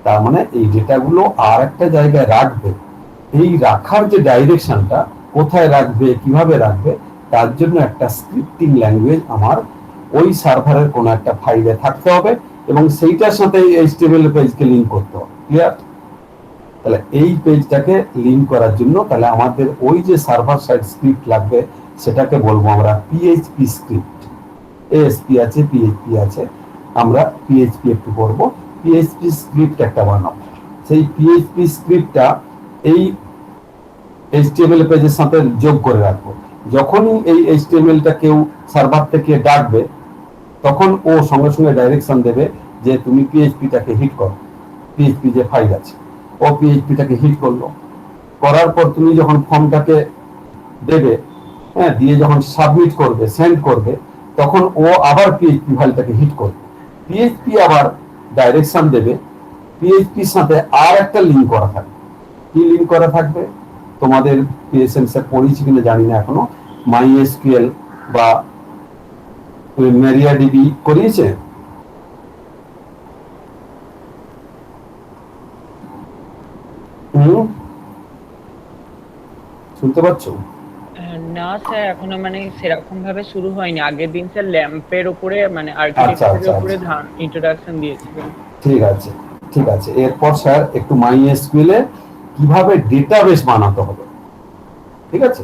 Speaker 1: তার মানে এই ডেটাগুলো আর একটা জায়গায় রাখবে। এই রাখার যে ডাইরেকশনটা, কোথায় রাখবে, কিভাবে রাখবে, তার জন্য একটা স্ক্রিপ্টিং ল্যাঙ্গুয়েজ আমার ওই সার্ভারের কোনো একটা ফাইলে থাকতে হবে, এবং সেইটার সাথে HTML পেজকে লিংক করতে হবে। ক্লিয়ার? তাহলে এই পেজটাকে লিংক করার জন্য তাহলে আমাদের ওই যে সার্ভার সাইড স্ক্রিপ্ট লাগবে, সেটাকে বলবো আমরা PHP স্ক্রিপ্ট। ASP আছে, PHP আছে, আমরা PHP একটু করবো। PHP স্ক্রিপ্ট একটা বানাবো। সেই PHP স্ক্রিপ্টটা এই HTML পেজের সাথে যোগ করে রাখবো। যখনই এই এইচটিএমএলটা কেউ সার্ভার থেকে ডাকবে তখন ও সঙ্গে সঙ্গে ডাইরেকশন দেবে যে তুমি পিএইচপিটাকে হিট করো, পিএইচপি যে ফাইল আছে ও পিএইচপিটাকে হিট করলো, করার পর তুমি যখন ফর্মটাকে দেবে, হ্যাঁ, দিয়ে যখন সাবমিট করবে, সেন্ড করবে, তখন ও আবার পিএইচপি ফাইলটাকে হিট করবে, পিএইচপি আবার ডাইরেকশন দেবে, পিএইচপির সাথে আর একটা লিঙ্ক করা থাকবে। কি লিঙ্ক করা থাকবে তোমাদের পিএসএমস এর পড়িয়েছি কিনা জানি না এখনো, মাইএসকিউএল বা মেরিয়াডিবি করিয়েছে? শুনতে পাচ্ছ?
Speaker 5: না স্যার, এখনো মানে সেরকম ভাবে শুরু হয়নি। আগের দিন স্যার ল্যাম্পের উপরে মানে আর্কিটেকচারের উপরে ইন্ট্রোডাকশন দিয়েছিলেন।
Speaker 1: ঠিক আছে, ঠিক আছে। এরপর স্যার একটু মাইএসকিউএল এ কিভাবে ডেটাবেস বানাতে হবে, ঠিক আছে,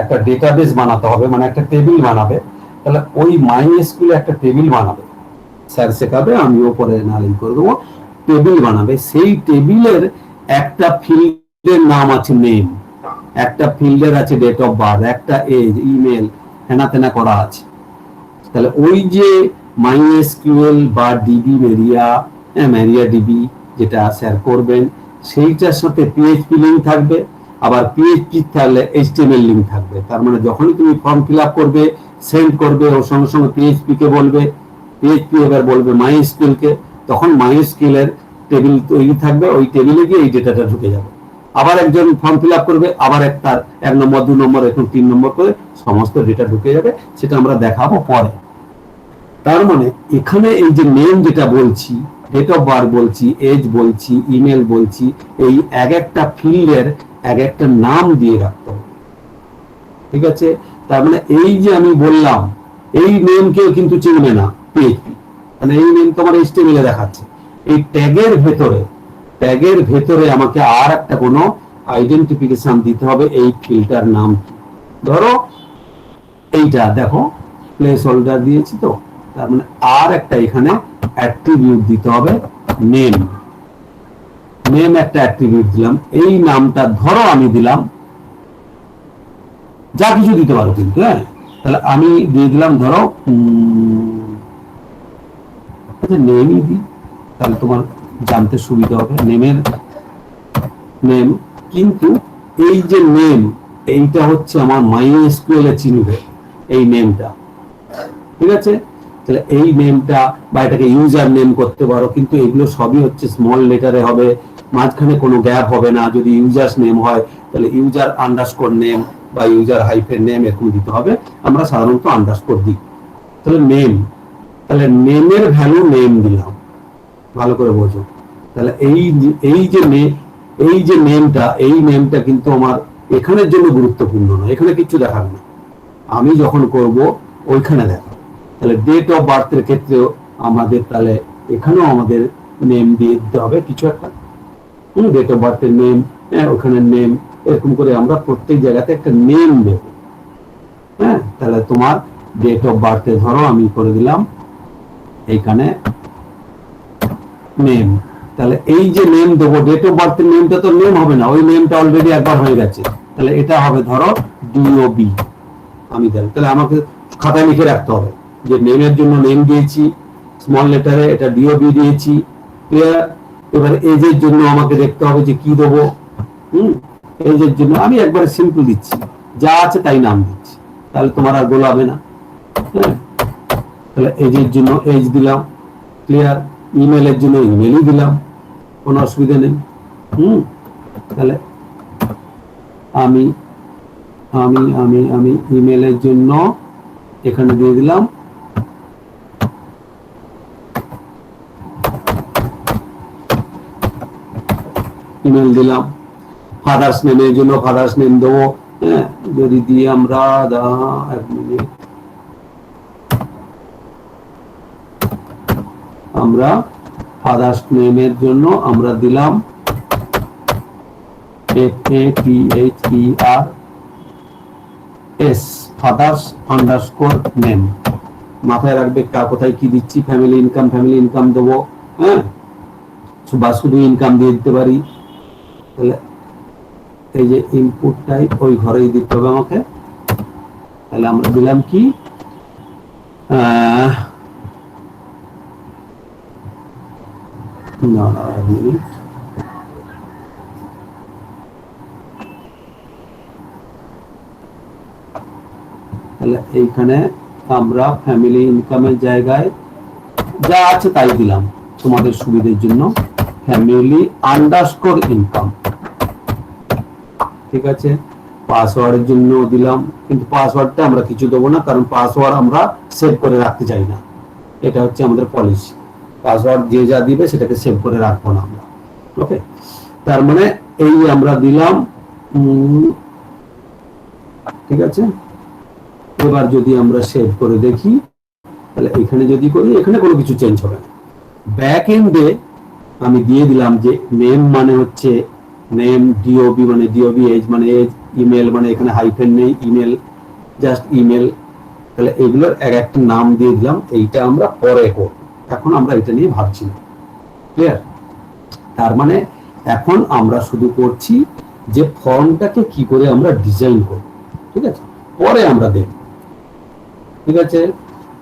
Speaker 1: একটা ডেটাবেস বানাতে হবে, মানে একটা টেবিল বানাবে। তাহলে ওই মাইএসকিউএল একটা টেবিল বানাবে, স্যার শেখাবে, আমিও পরে নালিং করে দেবো। টেবিল বানাবে, সেই টেবিলের একটা ফিল্ডের নাম আছে নেম, একটা ফিল্ডের আছে ডেট অফ বার্থ, একটা এজ, ইমেল, হেনা তেনা করা আছে। তাহলে ওই যে মাইএসকিউএল বা ডিবি মেরিয়া ডিবি যেটা স্যার করবেন, সেইটার সাথে পিএইচপি লিঙ্ক থাকবে, আবার পিএইচপি তাহলে এইচটিএমএল লিঙ্ক থাকবে। তার মানে যখনই তুমি ফর্ম ফিল আপ করবে, সেন্ড করবে, ওর সঙ্গে সঙ্গে পিএইচপি কে বলবে, পিএইচপি এবার বলবে মাইএসকিউএল কে, তখন মাইএসকিউএল এর টেবিল তৈরি থাকবে, ওই টেবিলে গিয়ে এই ডেটাটা ঢুকে যাবে। আবার একজন ফর্ম ফিল আপ করবে, আবার একটা 1 নম্বর 2 নম্বর এখন 3 নম্বর করে সমস্ত ডেটা ঢুকে যাবে, সেটা আমরা দেখাবো পরে। তার মানে এখানে এই যে নেম যেটা বলছি, ডেট অফ বার্থ বলছি, এজ বলছি, ইমেল বলছি, এই এক একটা ফিল্ডের এক একটা নাম দিয়ে রাখতে হবে, ঠিক আছে। তার মানে এই যে আমি বললাম, এই নেম কেউ কিন্তু চিনবে না পিএইচপি, মানে এই নেম তোমার এইচটিএমএল এ দেখাচ্ছে, এই ট্যাগের ভেতরে আমাকে আর একটা কোনো আইডেন্টিফিকেশন দিতে হবে, এই ফিল্ডটার নাম কি। ধরো এইটা দেখো প্লেস হোল্ডার দিয়েছি, তো তার মানে আর একটা এখানে অ্যাট্রিবিউট দিতে হবে, নেম একটা অ্যাট্রিবিউট দিলাম। এই নামটা ধরো আমি দিলাম, যা কিছু দিতে পারো কিন্তু, হ্যাঁ, তাহলে আমি দিয়ে দিলাম ধরো নেমই দিই, তাহলে তোমার জানতে সুবিধা হবে নেম। কিন্তু এই যে নেম, এইটা হচ্ছে আমার মাইএসকিউএল এ চিনবে এই নেমটা, ঠিক আছে। তাহলে এই নেমটা বা এটাকে ইউজার নেম করতে পারো, কিন্তু এগুলো সবই হচ্ছে স্মল লেটারে হবে, মাঝখানে কোনো গ্যাপ হবে না। যদি ইউজার্স নেম হয় তাহলে ইউজার আন্ডারস্কোর নেম বা ইউজার হাইফেন নেম এরকম দিতে হবে, আমরা সাধারণত আন্ডারস্কোর দিই। তাহলে নেম, তাহলে নেমের ভ্যালু নেম দিলাম, ভালো করে বোঝো। তাহলে এই যে নেমটা কিন্তু আমার এখানের জন্য গুরুত্বপূর্ণ না, এখানে কিছু দেখাবে না, আমি যখন করব ওইখানে দেখাবো। তাহলে ডেট অফ বার্থের ক্ষেত্রেও আমাদের তাহলে এখানেও আমাদের নেম দিয়ে দিতে হবে কিছু একটা, ডেট অফ বার্থের নেম, ওখানে নেম, এরকম করে আমরা প্রত্যেক জায়গাতে একটা নেম দেব, হ্যাঁ। তাহলে তোমার ডেট অফ বার্থে ধরো আমি করে দিলাম এইখানে নেম, তাহলে এই যে নেম দেবো, ডেট অফ বার্থের নেমটা তো নেম হবে না, ওই নেমটা অলরেডি একবার হয়ে গেছে, তাহলে এটা হবে ধরো ডিওবি আমি দেব। তাহলে আমাকে খাতায় লিখে রাখতে হবে যে নেমের জন্য নেম দিয়েছি স্মল লেটারে, এটা ডিওবি দিয়েছি, ক্লিয়ার। এবার এজের জন্য আমাকে দেখতে হবে যে কি দেবো, এজের জন্য আমি একবারে সিম্পল দিচ্ছি, যা আছে তাই নাম দিচ্ছি, তাহলে তোমার আর গোলাবে না, হ্যাঁ। তাহলে এজের জন্য এজ দিলাম, ক্লিয়ার। ইমেলের জন্য ইমেলই দিলাম, কোনো অসুবিধা নেই। তাহলে আমি আমি আমি আমি ইমেলের জন্য এখানে দিয়ে দিলাম ইমেল দিলাম। ফাদার্স নেমের জন্য ফাদার্স নেম দেবো, হ্যাঁ, যদি দিয়ে আমরা আমরা ফাদার্স নেমের জন্য আমরা দিলাম FATHERS ফাদার্স আন্ডারস্কোর নেম। মাথায় রাখবে কোথায় কি দিচ্ছি, ফ্যামিলি ইনকাম দেবো, হ্যাঁ, বা শুধু ইনকাম দিয়ে দিতে পারি। তাহলে এই যে ইনপুট টাইপ ওই ঘরেই দিতে হবে আমাকে, তাহলে আমরা দিলাম কি না এক মিনিট, তাহলে এইখানে আমরা ফ্যামিলি ইনকামের জায়গায় যা আছে তাই দিলাম তোমাদের সুবিধার জন্য, ফ্যামিলি আন্ডারস্কোর ইনকাম। ঠিক আছে, পাসওয়ার্ডের জন্য দিলাম, কিন্তু পাসওয়ার্ডটা আমরা কিছু দেবো না, কারণ পাসওয়ার্ড আমরা সেভ করে রাখতে চাই না, এটা হচ্ছে আমাদের পলিসি। পাসওয়ার্ড যে যা দিবে সেটাকে সেভ করে রাখবো না আমরা। ওকে, তার মানে এই আমরা দিলাম। ঠিক আছে, এবার যদি আমরা সেভ করে দেখি, তাহলে এখানে যদি করি, এখানে কোনো কিছু চেঞ্জ হবে না। ব্যাক এন্ডে আমি দিয়ে দিলাম যে নেম মানে হচ্ছে নেম, ডিওবি মানে ডিওবি, এজ মানে এজ, ইমেল মানে এখানে হাইফেন নেই, ইমেল জাস্ট ইমেল। তাহলে এগুলোর এক একটা নাম দিয়ে দিলাম, এইটা আমরা পরে করব, এখন আমরা এটা নিয়ে ভাবছি না। ক্লিয়ার? তার মানে এখন আমরা শুধু করছি যে ফর্মটাকে কি করে আমরা ডিজাইন করব। ঠিক আছে, পরে আমরা দেখব। ঠিক আছে,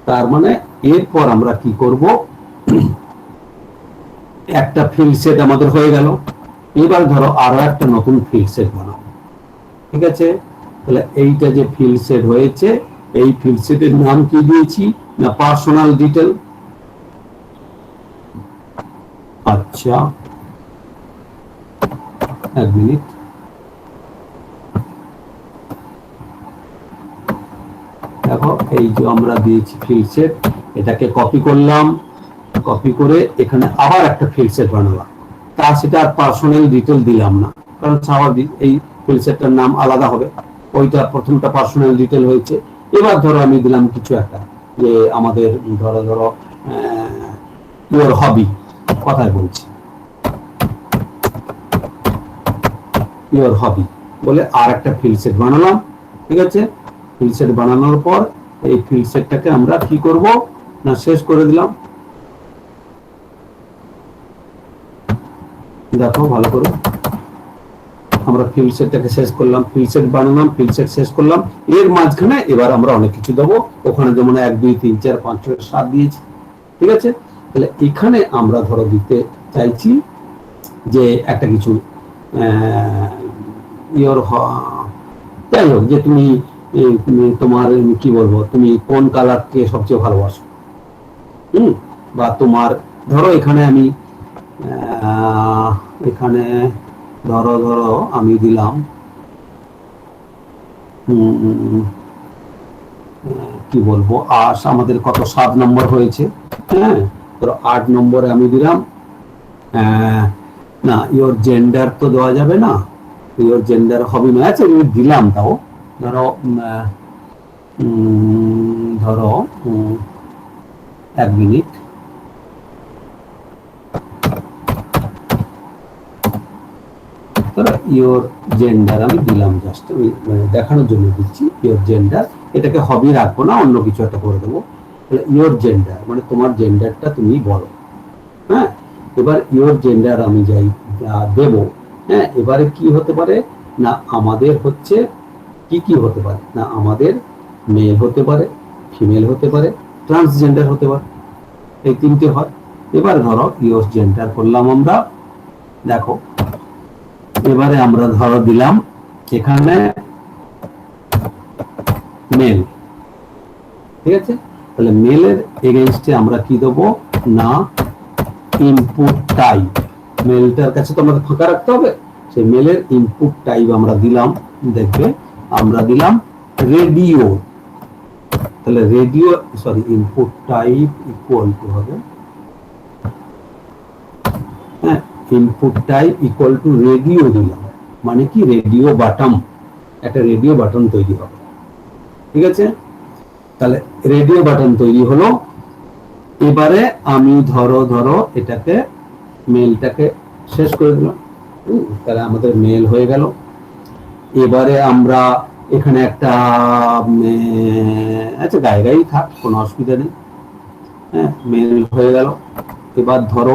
Speaker 1: তার মানে এরপর আমরা কি করব, একটা ফিল্ড সেট আমাদের হয়ে গেল, এবার ধরো আরো একটা নতুন ফিল্ড সেট বানাবো। ঠিক আছে, তাহলে এইটা যে ফিল্ড সেট হয়েছে, এই ফিল্ড সেটের নাম কি দিয়েছি না পার্সোনাল ডিটেল। আচ্ছা এক মিনিট, দেখো এই যে আমরা দিয়েছি ফিল্ড সেট, এটাকে কপি করলাম, কপি করে এখানে আবার একটা ফিল্ড সেট বানালাম, তার সেটা আর পার্সোনাল ডিটেল দিলাম না, কারণ স্বাভাবিক এই ফিল্ড সেটটার নাম আলাদা হবে, ওইটা প্রথমটা পার্সোনাল ডিটেল হয়েছে। এবার ধরো আমি দিলাম কিছু একটা, যে আমাদের ধরো ধরো ইওর হবি, কথায় বলছি ইওর হবি বলে আর একটা ফিল্ড সেট বানালাম। ঠিক আছে, ফিল্ড সেট বানানোর পর এই ফিল্ড সেটটাকে আমরা কি করব না শেষ করে দিলাম। দেখো ভালো করে, আমরা ফিল্ড সেটটাকে শেষ করলাম, ফিল্ড সেট বানালাম, ফিল্ড সেট শেষ করলাম। এর মাঝখানে এবার আমরা অনেক কিছু দেবো, ওখানে যেমন 1 2 3 4 5 6 7 দিয়েছি। ঠিক আছে, তাহলে এখানে আমরা ধরো দিতে চাইছি যে একটা কিছু ইওর, যাই হোক, যে তুমি তোমার কি বলবো, তুমি কোন কালারকে সবচেয়ে ভালোবাসো, বা তোমার ধরো এখানে আমি এখানে ধরো ধরো আমি দিলাম কি বলবো, আমাদের কত 7 নম্বর হয়েছে, হ্যাঁ, ধরো 8 নম্বরে আমি দিলাম না ইওর জেন্ডার তো দেওয়া যাবে না, ইওর জেন্ডার হবি নয়। আচ্ছা আমি দিলাম, তাও ধরো ধরো 1 মিনিট, ইওর জেন্ডার আমি দিলাম, জাস্ট আমি দেখানোর জন্য দিচ্ছি ইওর জেন্ডার, এটাকে হবি রাখবো না, অন্য কিছু একটা করে দেবো। তাহলে ইওর জেন্ডার মানে তোমার জেন্ডারটা তুমি বলো। হ্যাঁ, এবার ইওর জেন্ডার আমি যাই দেব। হ্যাঁ, এবারে কি হতে পারে না আমাদের হচ্ছে কি হতে পারে না আমাদের মেল হতে পারে, ফিমেল হতে পারে, ট্রান্সজেন্ডার হতে পারে, এই 3টে হয়। এবার ধরো ইওর জেন্ডার করলাম আমরা, দেখো এবারে আমরা ধরো দিলাম এখানে মেল। ঠিক আছে, তাহলে মেলের এগেইনস্টে আমরা কি দেবো না ইনপুট টাইপ, মেলটার কাছে তো আমাদের ফাঁকা রাখতে হবে, সেই মেলের ইনপুট টাইপ আমরা দিলাম, দেখবে আমরা দিলাম রেডিও। তাহলে radio sorry input type equal two হবে, হ্যাঁ, input type equal two radio দিলাম, মানে কি রেডিও বাটন, একটা রেডিও বাটন তৈরি হবে। ঠিক আছে, তাহলে রেডিও বাটন তৈরি হলো। এবারে আমি ধরো ধরো এটাকে মেলটাকে শেষ করে দিলাম, তাহলে আমাদের মেল হয়ে গেল। এবারে আমরা এখানে একটা আচ্ছা গায়ে থাক, কোনো অসুবিধা নেই, হ্যাঁ, মেল হয়ে গেল। এবার ধরো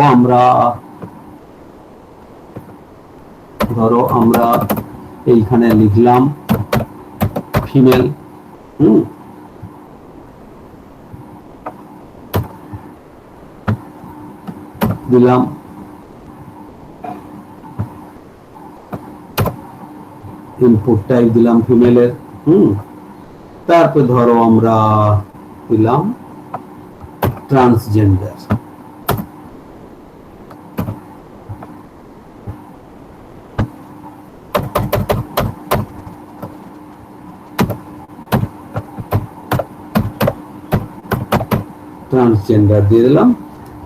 Speaker 1: আমরা এইখানে লিখলাম ফিমেল। হুম, দিলাম ইনপুট টাইপ দিলাম ফিমেলের। তারপর ধরো আমরা দিলাম ট্রান্সজেন্ডার। ট্রান্সজেন্ডার দিয়ে দিলাম।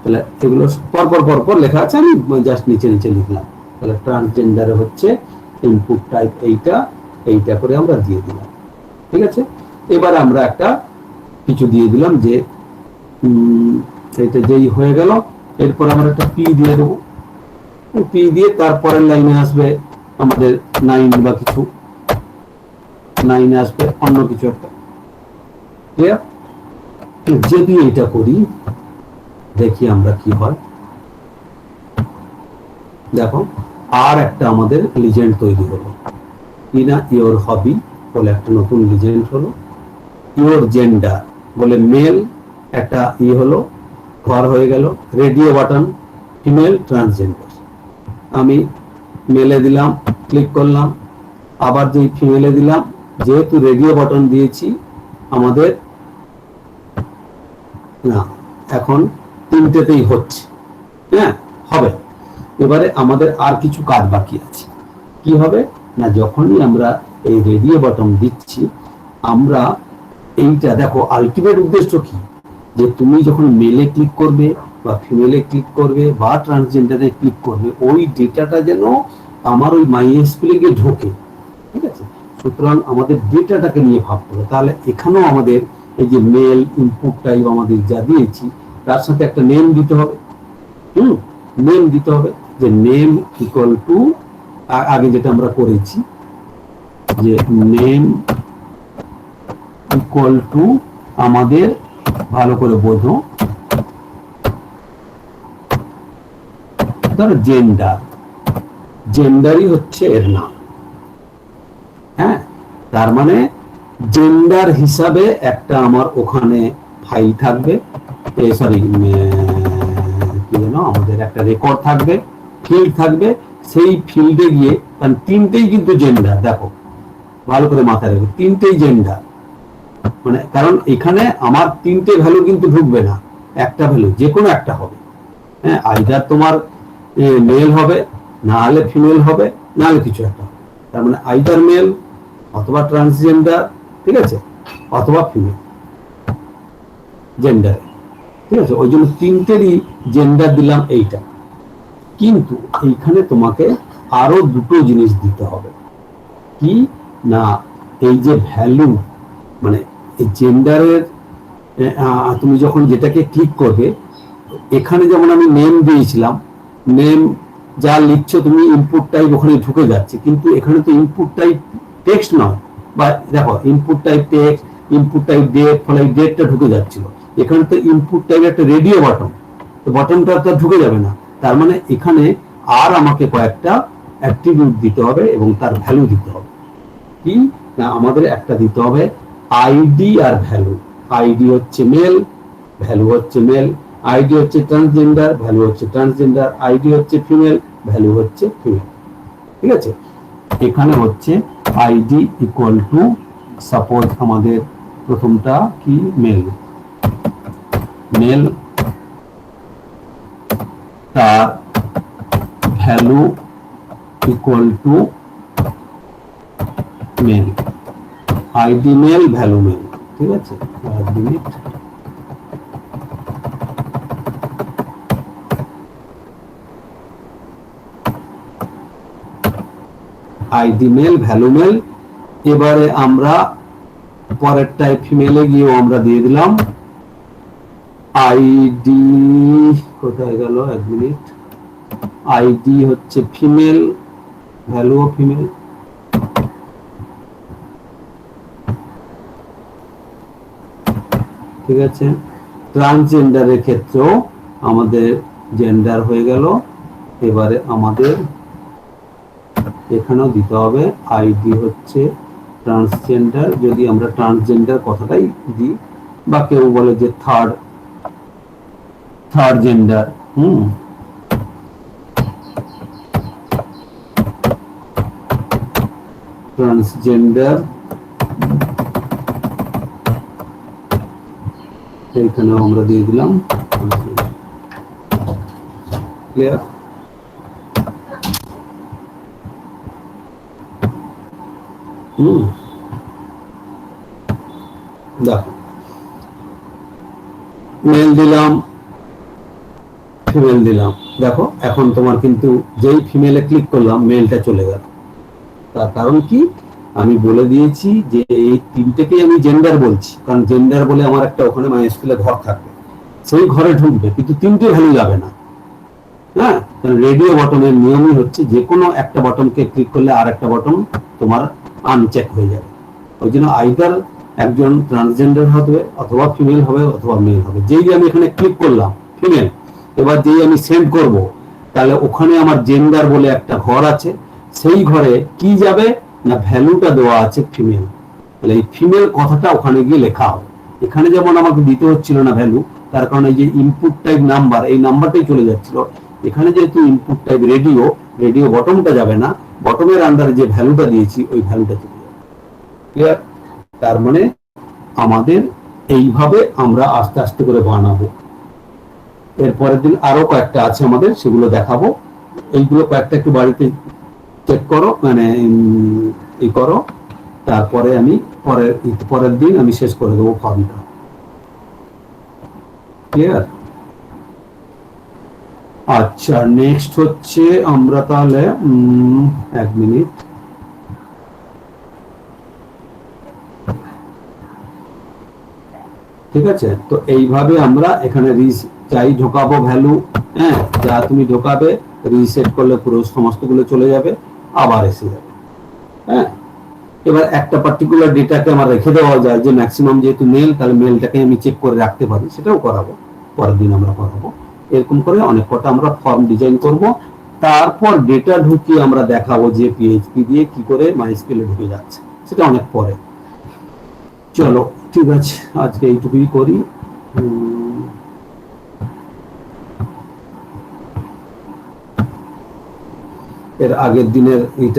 Speaker 1: তাহলে এগুলো পরপর পরপর লেখা আছে, আমি জাস্ট নিচে নিচে লিখলাম। তাহলে ট্রান্সজেন্ডারে হচ্ছে ইনপুট টাইপ এইটা, এইটা করে আমরা দিয়ে দিলাম। ঠিক আছে, এবার আমরা একটা কিছু দিয়ে দিলাম যে এটা যেই হয়ে গেল, এরপর আমরা একটা পি দিয়ে দেবো। পি দিয়ে তারপরের লাইনে আসবে আমাদের 9 বা কিছু, 9 আসবে অন্য কিছু একটা। ক্লিয়ার? যদি এটা করি, দেখি আমরা কি হয়। দেখো আর একটা আমাদের লিজেন্ড তৈরি হলো, কি না, ইওর হবি বলে একটা নতুন লিজেন্ড হলো। ইওর জেন্ডার বলে মেল একটা হলো, ঘর হয়ে গেল। রেডিও বাটন ফিমেল ট্রান্সজেন্ডার, আমি মেলে দিলাম, ক্লিক করলাম। আবার যে ফিমেলে দিলাম, যেহেতু রেডিও বাটন দিয়েছি আমাদের না, এখন তিনটেতেই হচ্ছে। হ্যাঁ, হবে। এবারে আমাদের আর কিছু কাজ বাকি আছে। কি হবে না, যখনই আমরা এই রেডিও বাটন দিচ্ছি, আমরা এইটা দেখো আলটিমেট উদ্দেশ্য কি, যে তুমি যখন মেলে ক্লিক করবে বা ফিমেলে ক্লিক করবে বা ট্রান্সজেন্ডারে ক্লিক করবে, ওই ডেটাটা যেন আমার ওই মাইএসকিউএল এ ঢোকে। ঠিক আছে, সুতরাং আমাদের ডেটাটাকে নিয়ে ভাবতে হবে। তাহলে এখানেও আমাদের এই যে মেল ইনপুট টাইপ আমাদের যা দিয়েছি, তার সাথে একটা নেম দিতে হবে। নেম দিতে হবে, যে নেম ইকুয়াল টু, আগে যেটা আমরা করেছি, যে নেম ইকুয়াল টু আমাদের, ভালো করে বোঝো, ধরো জেন্ডার, জেন্ডারই হচ্ছে এর নাম। হ্যাঁ, তার মানে জেন্ডার হিসাবে একটা আমার ওখানে ফাইল থাকবে, সরি কি যেন, আমাদের একটা রেকর্ড থাকবে, ফিল্ড থাকবে। সেই ফিল্ডে গিয়ে, কারণ তিনটেই কিন্তু জেন্ডার, দেখো ভালো করে মাথায় রাখবে, তিনটেই জেন্ডার। মানে কারণ এখানে আমার তিনটে ভ্যালু কিন্তু ঢুকবে না, একটা ভ্যালু যে কোনো একটা হবে। হ্যাঁ, আইদার তোমার মেল হবে, না হলে ফিমেল হবে, না হলে কিছু একটা হবে। তার মানে আইদার মেল অথবা ট্রান্সজেন্ডার, ঠিক আছে, অথবা ফিমেল জেন্ডার। ঠিক আছে, ওই জন্য তিনটেরই জেন্ডার দিলাম এইটা। কিন্তু এইখানে তোমাকে আরো দুটো জিনিস দিতে হবে। কি না, এই যে ভ্যালু, মানে এই জেন্ডারের তুমি যখন যেটাকে ক্লিক করবে, এখানে যেমন আমি নেম দিয়েছিলাম, নেম যা লিখছো তুমি ইনপুট টাইপ ওখানে ঢুকে যাচ্ছে, কিন্তু এখানে তো ইনপুট টাইপ টেক্সট নয়। বা দেখো input type text, input type date, ফলে ডেটটা ঢুকে যাচ্ছিল। এখানে তো ইনপুট টাইপ একটা রেডিও বাটন, তো বাটনটা তো ঢুকে যাবে না। তার মানে এখানে আর আমাকে কয়েকটা অ্যাট্রিবিউট দিতে হবে এবং তার ভ্যালু দিতে হবে। কি না, আমাদের একটা দিতে হবে আইডি আর ভ্যালু। আইডি হচ্ছে মেল, ভ্যালু হচ্ছে মেল। আইডি হচ্ছে ট্রান্সজেন্ডার, ভ্যালু হচ্ছে ট্রান্সজেন্ডার। আইডি হচ্ছে ফিমেল, ভ্যালু হচ্ছে ফিমেল। ঠিক আছে, এখানে হচ্ছে আইডি ইকুয়াল টু, সাপোজ আমাদের প্রথমটা কি, মেল, মেল, তার value equal to male, ID male, value male. ঠিক আছে, আইডি মেল, ভ্যালু মেল। এবারে আমরা পরের টাইপ ফিমেলে গিয়েও আমরা দিয়ে দিলাম আইডি, কোথায় গেল, এক মিনিট, আইডি হচ্ছে ফিমেল, ভ্যালু ফিমেল। ঠিক আছে, ট্রান্সজেন্ডারের ক্ষেত্রেও আমাদের জেন্ডার হয়ে গেল। এবারে আমাদের এখানেও দিতে হবে আইডি হচ্ছে ট্রান্সজেন্ডার, যদি আমরা ট্রান্সজেন্ডার কথাটাই দিই, বা কেউ বলে যে থার্ড জেন্ডার, ট্রান্সজেন্ডার, এইখানেও আমরা দিয়ে দিলাম। ক্লিয়ার? দেখো, মেল দিলাম, ফিমেল দিলাম। দেখো এখন তোমার কিন্তু যেই ফিমেলে ক্লিক করলাম মেলটা চলে গেল। তার কারণ কি, আমি বলে দিয়েছি যে এই তিনটেকেই আমি জেন্ডার বলছি, কারণ জেন্ডার বলে আমার একটা ওখানে মাইস্কুলে ঘর থাকবে, সেই ঘরে ঢুকবে, কিন্তু তিনটে ভ্যালু যাবে না। হ্যাঁ, রেডিও বটনের নিয়মই হচ্ছে যে কোনো একটা বটনকে ক্লিক করলে আর একটা বটন তোমার আনচেক হয়ে যাবে। ওই জন্য আইদার একজন ট্রান্সজেন্ডার হবে, অথবা ফিমেল হবে, অথবা মেল হবে। যেই আমি এখানে ক্লিক করলাম ফিমেল, এবার যেই আমি সেন্ড করব, তাহলে ওখানে আমার জেন্ডার বলে একটা ঘর আছে, সেই ঘরে কি যাবে না ভ্যালুটা দেওয়া আছে ফিমেল। তাহলে এই ফিমেল কথাটা ওখানে গিয়ে লেখা হবে। এখানে যেমন আমাকে দিতে হচ্ছিল না ভ্যালু, তার কারণে যে ইনপুট টাইপ নাম্বার, এই নাম্বারটাই চলে যাচ্ছিল। এখানে যেহেতু ইনপুট টাইপ রেডিও বটমটা যাবে না, বটমের আন্ডারে যে ভ্যালুটা দিয়েছি ওই ভ্যালুটা চলে যাবে। ক্লিয়ার? তার মানে আমাদের এইভাবে আমরা আস্তে আস্তে করে বানাবো। এরপরের দিন আরো কয়েকটা আছে আমাদের, সেগুলো দেখাবো। এইগুলো কয়েকটা একটু বাড়িতে চেক করো, মানে এই করো, তারপরে আমি পরের দিন আমি শেষ করে দেবো ফর্মটা। ক্লিয়ার? আচ্ছা, নেক্সট হচ্ছে আমরা তাহলে 1 মিনিট, ঠিক আছে? তো এইভাবে আমরা এখানে চাই ঢোকাবো ভ্যালু, হ্যাঁ, যা তুমি ঢোকাবে রিসেট করলে পুরো সমস্তগুলো চলে যাবে, আবার এসে যাবে। হ্যাঁ, এবার একটা পার্টিকুলার ডেটাকে আমার রেখে দেওয়া যায়, যে ম্যাক্সিমাম যেহেতু মেল, তাহলে মেলটাকে আমি চেক করে রাখতে পারি, সেটাও করাবো, পরের দিন আমরা করাবো। এরকম করে অনেক কটা আমরা ফর্ম ডিজাইন করব। তারপর ডেটা ঢুকিয়ে আমরা দেখাবো যে পিএইচপি দিয়ে কি করে মাইস্কুলে ঢুকে যাচ্ছে, সেটা অনেক পরে। চলো ঠিক আছে, আজকে এইটুকুই করি। এর আগের দিনের এইটা